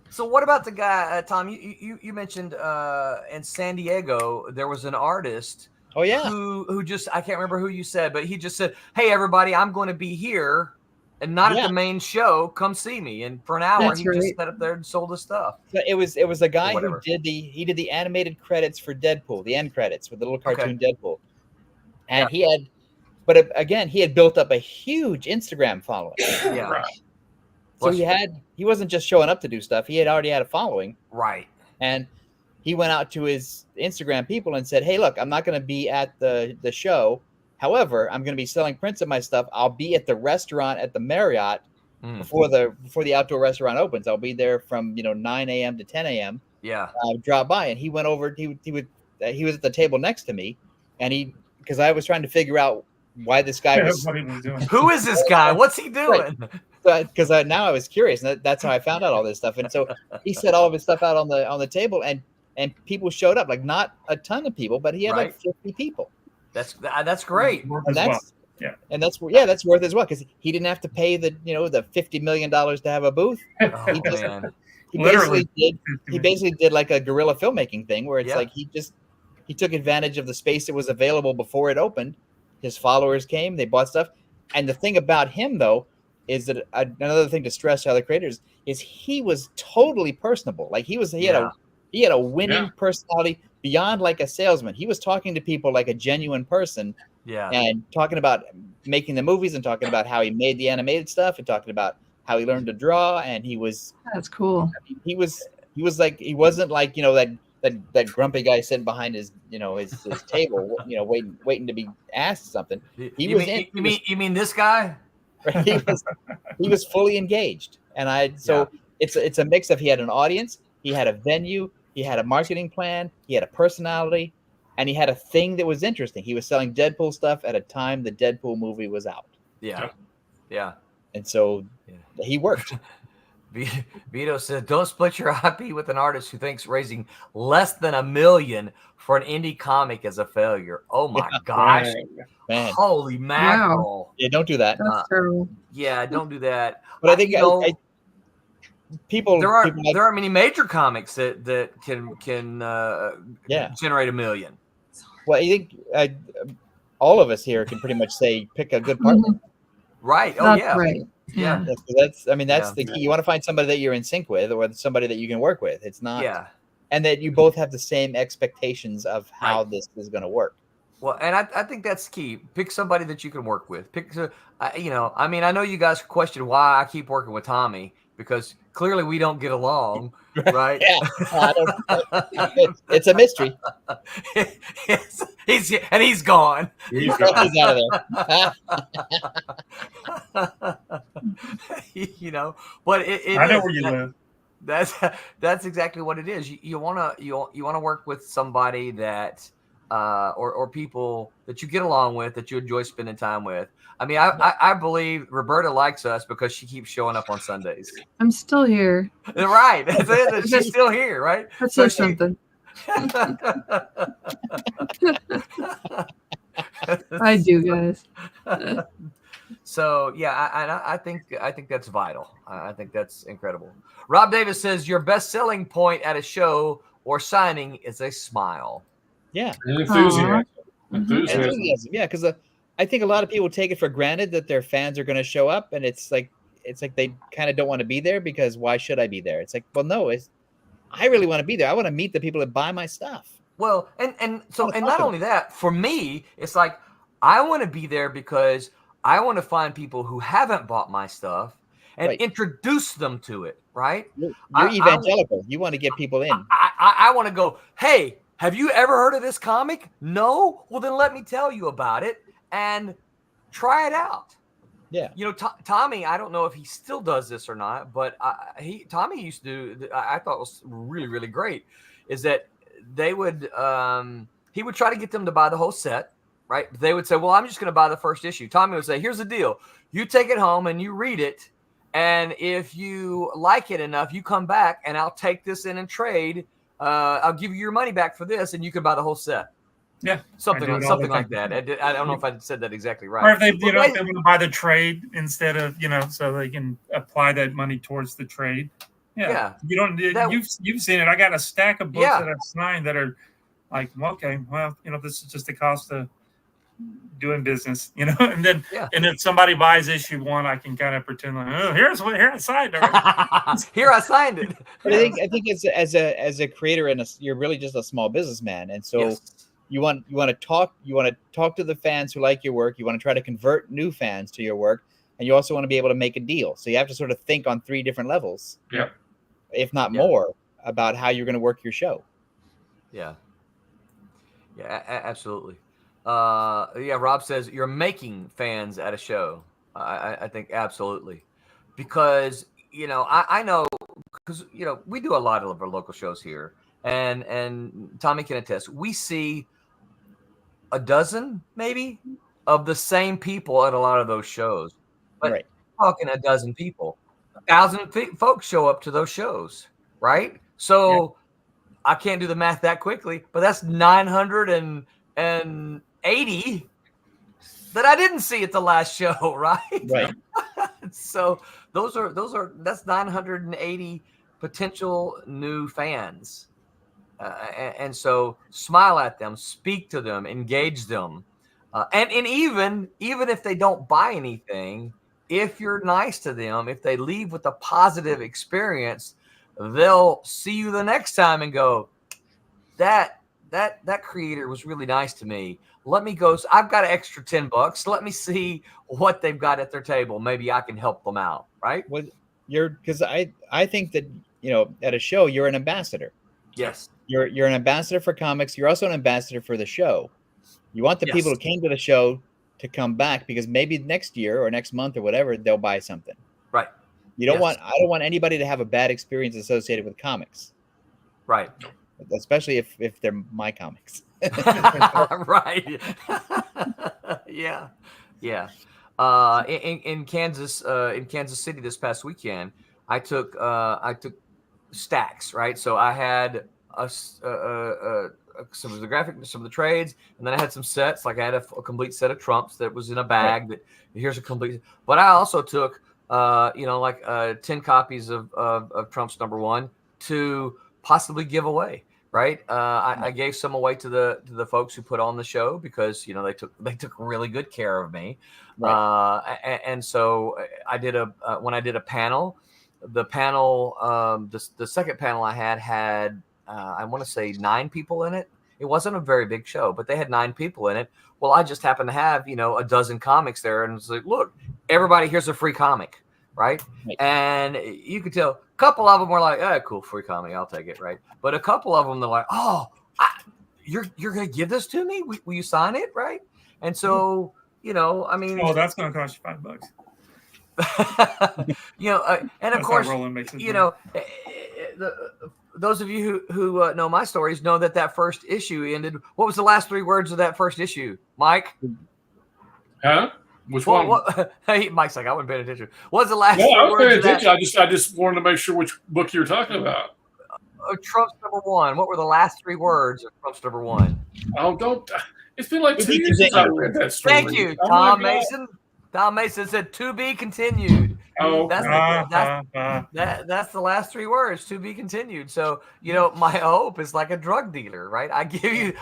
[SPEAKER 2] So what about the guy, Tom? You mentioned in San Diego there was an artist.
[SPEAKER 5] Oh yeah.
[SPEAKER 2] Who just, I can't remember who you said, but he just said, "Hey everybody, I'm going to be here and not at the main show. Come see me." And for an hour, just sat up there and sold his stuff.
[SPEAKER 5] So it was a guy who did the animated credits for Deadpool, the end credits with the little cartoon Deadpool, and he had built up a huge Instagram following.
[SPEAKER 2] Yeah.
[SPEAKER 8] Right.
[SPEAKER 5] So he wasn't just showing up to do stuff. He had already had a following.
[SPEAKER 2] Right.
[SPEAKER 5] And he went out to his Instagram people and said, "Hey, look, I'm not going to be at the show. However, I'm going to be selling prints of my stuff. I'll be at the restaurant at the Marriott before the outdoor restaurant opens. I'll be there from 9 a.m. to 10 a.m.
[SPEAKER 2] Yeah.
[SPEAKER 5] Drop by." And he went over. He was at the table next to me, and because I was trying to figure out why this guy was.
[SPEAKER 6] What he was doing.
[SPEAKER 2] Who is this guy? What's he doing?
[SPEAKER 5] Right. Because now I was curious, and that's how I found out all this stuff. And so he set all of his stuff out on the table, and people showed up, like not a ton of people, but he had like 50 people.
[SPEAKER 2] That's great.
[SPEAKER 5] And that's worth as well, because he didn't have to pay the $50 million to have a booth. He basically did like a guerrilla filmmaking thing where it's like he took advantage of the space that was available before it opened. His followers came, they bought stuff, and the thing about him though is that another thing to stress to other creators is he was totally personable. Like he had a winning personality beyond like a salesman. He was talking to people like a genuine person. Yeah. And talking about making the movies and talking about how he made the animated stuff and talking about how he learned to draw. And
[SPEAKER 7] that's cool.
[SPEAKER 5] He wasn't like, that grumpy guy sitting behind his table, waiting to be asked something.
[SPEAKER 2] You mean this guy?
[SPEAKER 5] He was fully engaged, and it's a mix of he had an audience, he had a venue, he had a marketing plan, he had a personality, and he had a thing that was interesting. He was selling Deadpool stuff at a time the Deadpool movie was out.
[SPEAKER 2] Yeah.
[SPEAKER 5] And so he worked.
[SPEAKER 2] Vito said, "Don't split your IP with an artist who thinks raising less than $1 million for an indie comic is a failure." Oh my gosh.
[SPEAKER 5] Man.
[SPEAKER 2] Holy mackerel.
[SPEAKER 5] Yeah, don't do that.
[SPEAKER 7] That's terrible.
[SPEAKER 2] Yeah, don't do that.
[SPEAKER 5] But I think there
[SPEAKER 2] aren't many major comics that can generate $1 million.
[SPEAKER 5] Well, I think all of us here can pretty much say pick a good partner.
[SPEAKER 2] Right.
[SPEAKER 7] That's right.
[SPEAKER 5] Yeah. That's the key. You want to find somebody that you're in sync with, or somebody that you can work with. It's not, and that you both have the same expectations of how this is going to work.
[SPEAKER 2] Well, and I think that's key. Pick somebody that you can work with. I know you guys question why I keep working with Tommy, because clearly we don't get along, right?
[SPEAKER 5] It's a mystery.
[SPEAKER 2] He's gone.
[SPEAKER 5] He's out of
[SPEAKER 2] there. But
[SPEAKER 6] I know where you live.
[SPEAKER 2] That's exactly what it is. You want to work with somebody that or people that you get along with, that you enjoy spending time with. I mean, I believe Roberta likes us because she keeps showing up on Sundays.
[SPEAKER 7] I'm still here.
[SPEAKER 2] Right. She's still here, right?
[SPEAKER 7] That says something. I do, guys.
[SPEAKER 2] So I think that's vital. I think that's incredible. Rob Davis says your best selling point at a show or signing is a smile.
[SPEAKER 5] Yeah,
[SPEAKER 8] and enthusiasm.
[SPEAKER 5] Enthusiasm. Yeah, because I think a lot of people take it for granted that their fans are going to show up, and it's like they kind of don't want to be there because why should I be there? It's like, well, no, I really want to be there. I want to meet the people that buy my stuff.
[SPEAKER 2] Well, and not only that, for me, it's like I want to be there because I want to find people who haven't bought my stuff and introduce them to it, right?
[SPEAKER 5] You're evangelical. You want to get people in.
[SPEAKER 2] I want to go, hey, have you ever heard of this comic? No? Well, then let me tell you about it and try it out.
[SPEAKER 5] Yeah.
[SPEAKER 2] You know, Tommy, I don't know if he still does this or not, but Tommy used to do, I thought was really, really great, is that they would, he would try to get them to buy the whole set, right? They would say, well, I'm just going to buy the first issue. Tommy would say, here's the deal. You take it home and you read it. And if you like it enough, you come back and I'll take this in and trade. I'll give you your money back for this and you can buy the whole set.
[SPEAKER 6] Yeah,
[SPEAKER 2] something like that. I don't know if I said that exactly right.
[SPEAKER 6] Or if they, if they want to buy the trade instead of, so they can apply that money towards the trade. Yeah. You don't. You've seen it. I got a stack of books that I've signed that are like, okay, well, this is just the cost of doing business, and then and if somebody buys issue 1, I can kind of pretend like, oh, here I signed it.
[SPEAKER 2] Here I signed it.
[SPEAKER 5] But I think it's as a creator and you're really just a small businessman, and so you want to talk to the fans who like your work. You want to try to convert new fans to your work, and you also want to be able to make a deal. So you have to sort of think on 3 different levels, if not more, about how you're going to work your show.
[SPEAKER 2] Yeah, absolutely. Rob says you're making fans at a show. I think absolutely, because I know, because we do a lot of our local shows here, and Tommy can attest. We see a dozen maybe of the same people at a lot of those shows, but talking a dozen people, 1,000 folks show up to those shows, right? So I can't do the math that quickly, but that's 980 that I didn't see at the last show, right?
[SPEAKER 5] Right.
[SPEAKER 2] So that's 980 potential new fans. And so smile at them, speak to them, engage them. And even if they don't buy anything, if you're nice to them, if they leave with a positive experience, they'll see you the next time and go, that creator was really nice to me. Let me go. I've got an extra $10. Let me see what they've got at their table. Maybe I can help them out. Right.
[SPEAKER 5] Well, because I think that, at a show, you're an ambassador.
[SPEAKER 2] Yes.
[SPEAKER 5] You're an ambassador for comics. You're also an ambassador for the show. You want the people who came to the show to come back because maybe next year or next month or whatever, they'll buy something.
[SPEAKER 2] Right.
[SPEAKER 5] I don't want anybody to have a bad experience associated with comics.
[SPEAKER 2] Right.
[SPEAKER 5] Especially if they're my comics.
[SPEAKER 2] Right. Yeah. In Kansas City this past weekend, I took stacks, right? So I had some of the graphic, some of the trades, and then I had some sets. Like I had a complete set of Trumps that was in a bag. That here's a complete. But I also took 10 copies of Trump's #1 to possibly give away. Right. I gave some away to the folks who put on the show because, they took really good care of me. Right. And so I did when I did a panel, the second panel I had I want to say 9 people in it. It wasn't a very big show, but they had 9 people in it. Well, I just happened to have, a dozen comics there. And it's like, look, everybody, here's a free comic. Right. And you could tell a couple of them were like, oh, cool, free comic, I'll take it. Right. But a couple of them, they're like, oh, you're going to give this to me? Will you sign it? Right. And so, I mean.
[SPEAKER 6] Oh, that's going to cost you $5.
[SPEAKER 2] And of course, those of you who know my stories know that first issue ended. What was the last 3 words of that first issue, Mike?
[SPEAKER 8] Huh? Which one?
[SPEAKER 2] Hey, Mike's like, I wasn't paying attention. What was the last?
[SPEAKER 8] No, I was paying attention. I just wanted to make sure which book you were talking about.
[SPEAKER 2] Trump's #1. What were the last 3 words of Trump's #1?
[SPEAKER 8] Oh, don't. It's been like 2 years since I read that story.
[SPEAKER 2] Thank you, Tom Mason. Tom Mason said, "To be continued."
[SPEAKER 8] Oh,
[SPEAKER 2] that's the last 3 words. To be continued. So my hope is like a drug dealer, right? I give you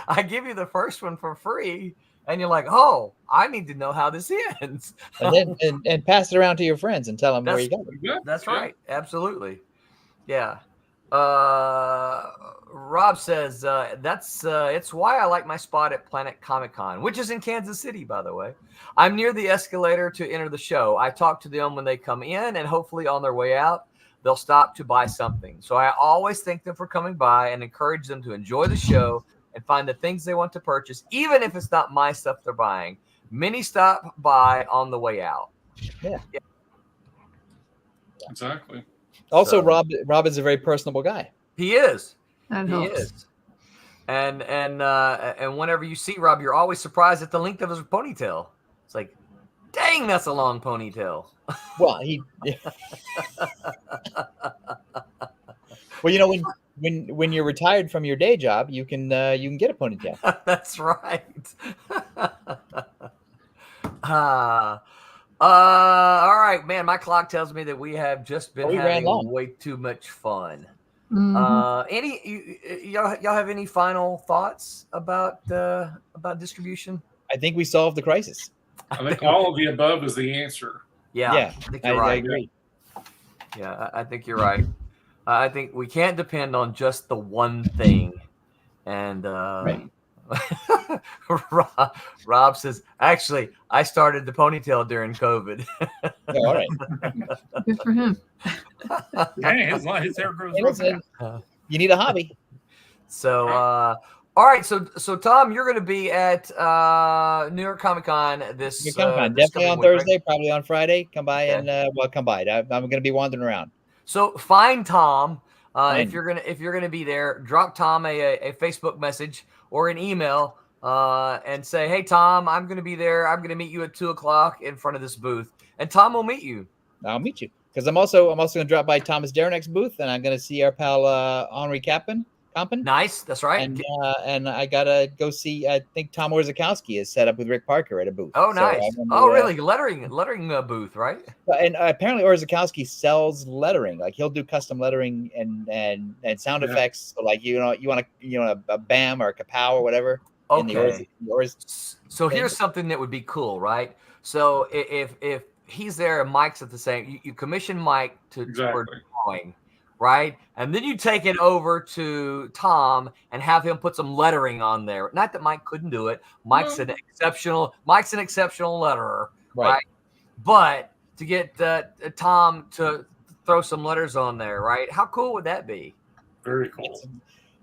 [SPEAKER 2] the first one for free. And you're like, oh, I need to know how this ends.
[SPEAKER 5] And then and pass it around to your friends and tell them where you got it.
[SPEAKER 2] That's right. Absolutely. Yeah. Rob says that's it's why I like my spot at Planet Comic Con, which is in Kansas City, by the way. I'm near the escalator to enter the show. I talk to them when they come in, and hopefully on their way out, they'll stop to buy something. So I always thank them for coming by and encourage them to enjoy the show and find the things they want to purchase, even if it's not my stuff they're buying. Many stop by on the way out.
[SPEAKER 5] Yeah.
[SPEAKER 8] Exactly.
[SPEAKER 5] Also,
[SPEAKER 2] So-
[SPEAKER 5] Rob is a very personable guy.
[SPEAKER 2] He is.
[SPEAKER 7] That
[SPEAKER 2] He
[SPEAKER 7] helps.
[SPEAKER 2] is. And whenever you see Rob, you're always surprised at the length of his ponytail. It's like, dang, that's a long ponytail.
[SPEAKER 5] Well, well, you know, when you're retired from your day job, you can get a ponytail.
[SPEAKER 2] That's right. All right, man. My clock tells me that we have just been
[SPEAKER 5] We ran
[SPEAKER 2] having
[SPEAKER 5] long.
[SPEAKER 2] way too much fun.
[SPEAKER 7] Mhm.
[SPEAKER 2] Y'all have any final thoughts about distribution?
[SPEAKER 5] I think we solved the crisis.
[SPEAKER 8] I think all of the above is the answer.
[SPEAKER 2] Yeah,
[SPEAKER 5] Yeah,
[SPEAKER 2] I think
[SPEAKER 5] I
[SPEAKER 2] you're right.
[SPEAKER 5] agree.
[SPEAKER 2] Yeah, I think you're right. I think we can't depend on just the one thing. And
[SPEAKER 5] Right.
[SPEAKER 2] Rob says, actually, I started the ponytail during COVID.
[SPEAKER 5] Yeah, all right.
[SPEAKER 7] Good for him.
[SPEAKER 6] Hey, his hair grows
[SPEAKER 5] Hey,
[SPEAKER 6] real
[SPEAKER 5] listen,
[SPEAKER 6] fast.
[SPEAKER 5] you need a hobby.
[SPEAKER 2] So, all right. So Tom, you're going to be at New York Comic Con this.
[SPEAKER 5] You come on,
[SPEAKER 2] this
[SPEAKER 5] definitely on
[SPEAKER 2] coming week, right?
[SPEAKER 5] Thursday, probably on Friday. Come by
[SPEAKER 2] Okay.
[SPEAKER 5] and come by. I'm going to be wandering around.
[SPEAKER 2] So find Tom
[SPEAKER 5] Find
[SPEAKER 2] if you're gonna be there. Drop Tom a Facebook message or an email and say, "Hey Tom, I'm gonna be there. I'm gonna meet you at 2:00 in front of this booth," and Tom will meet you.
[SPEAKER 5] I'll meet you because I'm also going to drop by Thomas Derenek's booth and I'm going to see our pal Henri Kappen.
[SPEAKER 2] Nice, that's right.
[SPEAKER 5] And I gotta go see. I think Tom Orzechowski is set up with Rick Parker at a booth.
[SPEAKER 2] Oh,
[SPEAKER 5] So
[SPEAKER 2] nice.
[SPEAKER 5] I'm gonna,
[SPEAKER 2] Really? Lettering booth, right?
[SPEAKER 5] And apparently Orzechowski sells lettering. Like he'll do custom lettering and sound
[SPEAKER 8] Yeah.
[SPEAKER 5] effects. So like you want a BAM or a kapow or whatever. In the
[SPEAKER 2] Okay.
[SPEAKER 5] Orz.
[SPEAKER 2] So here's something that would be cool, right? So if he's there and Mike's at the same, you commission Mike for
[SPEAKER 8] Exactly.
[SPEAKER 2] drawing, right? And then you take it over to Tom and have him put some lettering on there. Not that Mike couldn't do it. Mike's an exceptional letterer, right? But to get Tom to throw some letters on there, right? How cool would that be?
[SPEAKER 8] Very cool.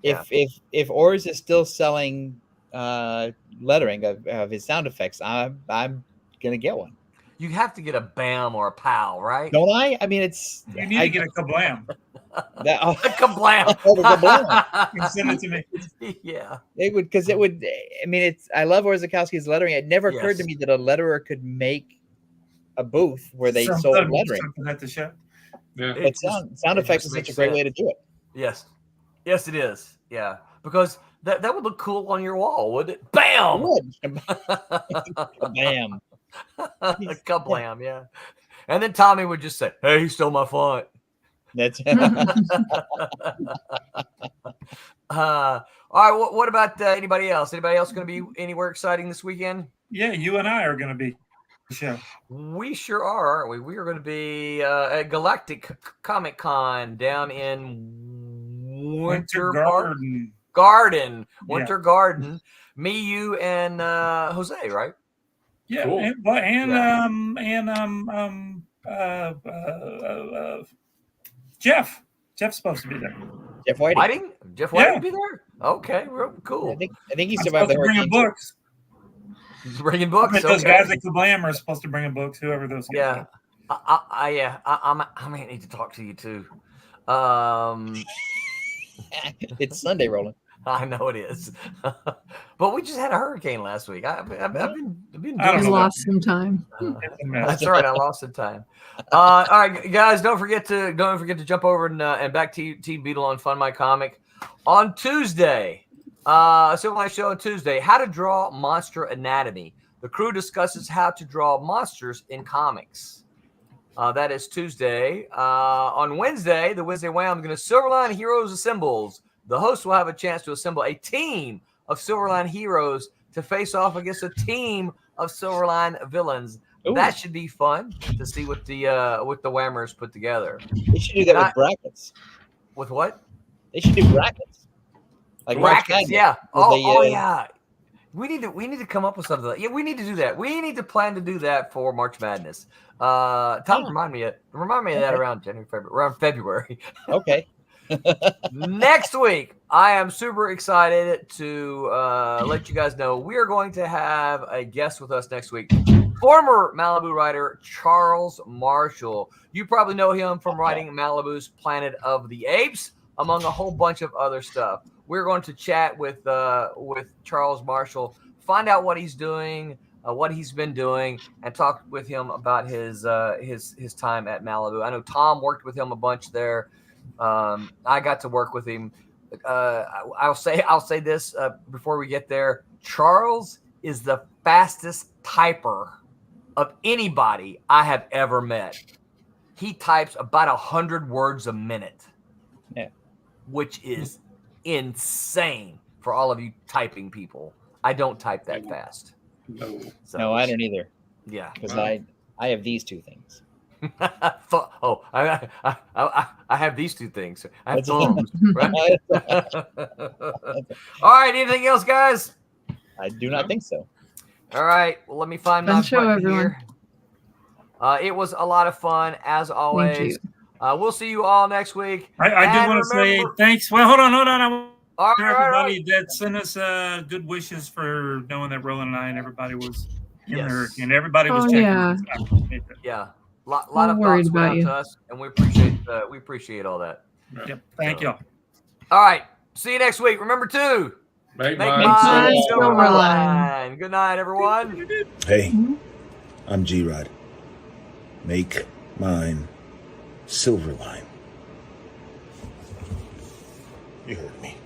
[SPEAKER 5] If Orz is still selling lettering of his sound effects, I'm gonna get one.
[SPEAKER 2] You have to get a BAM or a POW, right?
[SPEAKER 5] Don't I? I mean, it's
[SPEAKER 6] You need to get a kablam.
[SPEAKER 5] that. Oh,
[SPEAKER 2] Kablam.
[SPEAKER 5] oh, the kablam.
[SPEAKER 6] You can send it to me.
[SPEAKER 2] Yeah.
[SPEAKER 5] It would because it would. I mean, it's. I love Orzechowski's lettering. It never occurred to
[SPEAKER 2] Yes.
[SPEAKER 5] me that a letterer could make a booth where they sold
[SPEAKER 6] Something
[SPEAKER 5] lettering.
[SPEAKER 6] at the show.
[SPEAKER 8] Yeah.
[SPEAKER 5] But sound effects is such a great way to do it.
[SPEAKER 2] Yes. Yes, it is. Yeah. Because that would look cool on your wall, wouldn't it? Bam!
[SPEAKER 5] Bam.
[SPEAKER 2] Kablam, yeah. And then Tommy would just say, "Hey, he stole my font."
[SPEAKER 5] That's
[SPEAKER 2] All right. What about anybody else? Anybody else going to be anywhere exciting this weekend?
[SPEAKER 6] Yeah, you and I are going to be. Show.
[SPEAKER 2] We sure are, aren't we? We are going to be at Galactic Comic Con down in Winter Garden. Winter Garden. Me, you, and Jose, right?
[SPEAKER 6] Yeah,
[SPEAKER 8] Cool. Jeff's supposed to be there.
[SPEAKER 5] Jeff Whiting.
[SPEAKER 2] Whiting? Jeff Whiting
[SPEAKER 6] Yeah.
[SPEAKER 2] be there? Okay, real cool.
[SPEAKER 5] I think he
[SPEAKER 6] I'm
[SPEAKER 5] survived
[SPEAKER 6] supposed
[SPEAKER 5] the
[SPEAKER 6] to bring
[SPEAKER 5] hurricane.
[SPEAKER 6] him books.
[SPEAKER 2] He's bringing
[SPEAKER 6] I
[SPEAKER 2] books.
[SPEAKER 6] mean, those
[SPEAKER 2] okay.
[SPEAKER 6] guys at Kablam are supposed to bring him books. Whoever those guys
[SPEAKER 2] Yeah. I might need to talk to you too.
[SPEAKER 5] It's Sunday, Roland.
[SPEAKER 2] I know it is, but we just had a hurricane last week. I've been
[SPEAKER 6] I
[SPEAKER 2] doing
[SPEAKER 6] don't
[SPEAKER 7] You
[SPEAKER 6] know.
[SPEAKER 2] some-
[SPEAKER 7] lost some time.
[SPEAKER 6] It's a mess.
[SPEAKER 2] That's right. I lost some time. All right, guys, don't forget to jump over and back to Team Beetle on Fun My Comic on Tuesday. Silverline show on Tuesday. How to draw monster anatomy. The crew discusses how to draw monsters in comics. That is Tuesday. On Wednesday, the Wednesday Wham, I'm going to Silverline Heroes Assembles. The host will have a chance to assemble a team of Silverline heroes to face off against a team of Silverline villains.
[SPEAKER 5] Ooh.
[SPEAKER 2] That should be fun to see what the Whammers put together.
[SPEAKER 5] They should do that with brackets.
[SPEAKER 2] With what?
[SPEAKER 5] They should do brackets. Like March
[SPEAKER 2] brackets.
[SPEAKER 5] Madness,
[SPEAKER 2] Yeah.
[SPEAKER 5] where they,
[SPEAKER 2] Yeah. We need to come up with something. Yeah, we need to do that. We need to plan to do that for March Madness. Tom, remind me of that around February.
[SPEAKER 5] Okay.
[SPEAKER 2] Next week, I am super excited to let you guys know we are going to have a guest with us next week. Former Malibu writer Charles Marshall. You probably know him from writing Malibu's Planet of the Apes, among a whole bunch of other stuff. We're going to chat with Charles Marshall, find out what he's doing, what he's been doing, and talk with him about his time at Malibu. I know Tom worked with him a bunch there. I got to work with him. I'll say this before we get there. Charles is the fastest typer of anybody I have ever met. He types about 100 words a minute.
[SPEAKER 5] Yeah.
[SPEAKER 2] Which is insane for all of you typing people. I don't type that fast.
[SPEAKER 5] No, I don't either.
[SPEAKER 2] Yeah.
[SPEAKER 5] Because I have these two things.
[SPEAKER 2] I have these two things. I have thumbs. Right? All right. Anything else, guys?
[SPEAKER 5] I do not think so.
[SPEAKER 2] All right. Well, let me find my button here. It was a lot of fun, as always. We'll see you all next week.
[SPEAKER 6] I do want to say thanks. Well, hold on.
[SPEAKER 2] All
[SPEAKER 6] to
[SPEAKER 2] right,
[SPEAKER 6] everybody that sent us good wishes for knowing that Roland and I and everybody was in the hurricane. Everybody was checking.
[SPEAKER 2] Yeah. A lot of thoughts went out to us, and we appreciate all that.
[SPEAKER 6] Yep. Thank y'all.
[SPEAKER 2] All right. See you next week. Remember to
[SPEAKER 8] make
[SPEAKER 2] mine Silverline. Good night, everyone.
[SPEAKER 9] Hey, I'm G-Rod. Make mine Silverline. You heard me.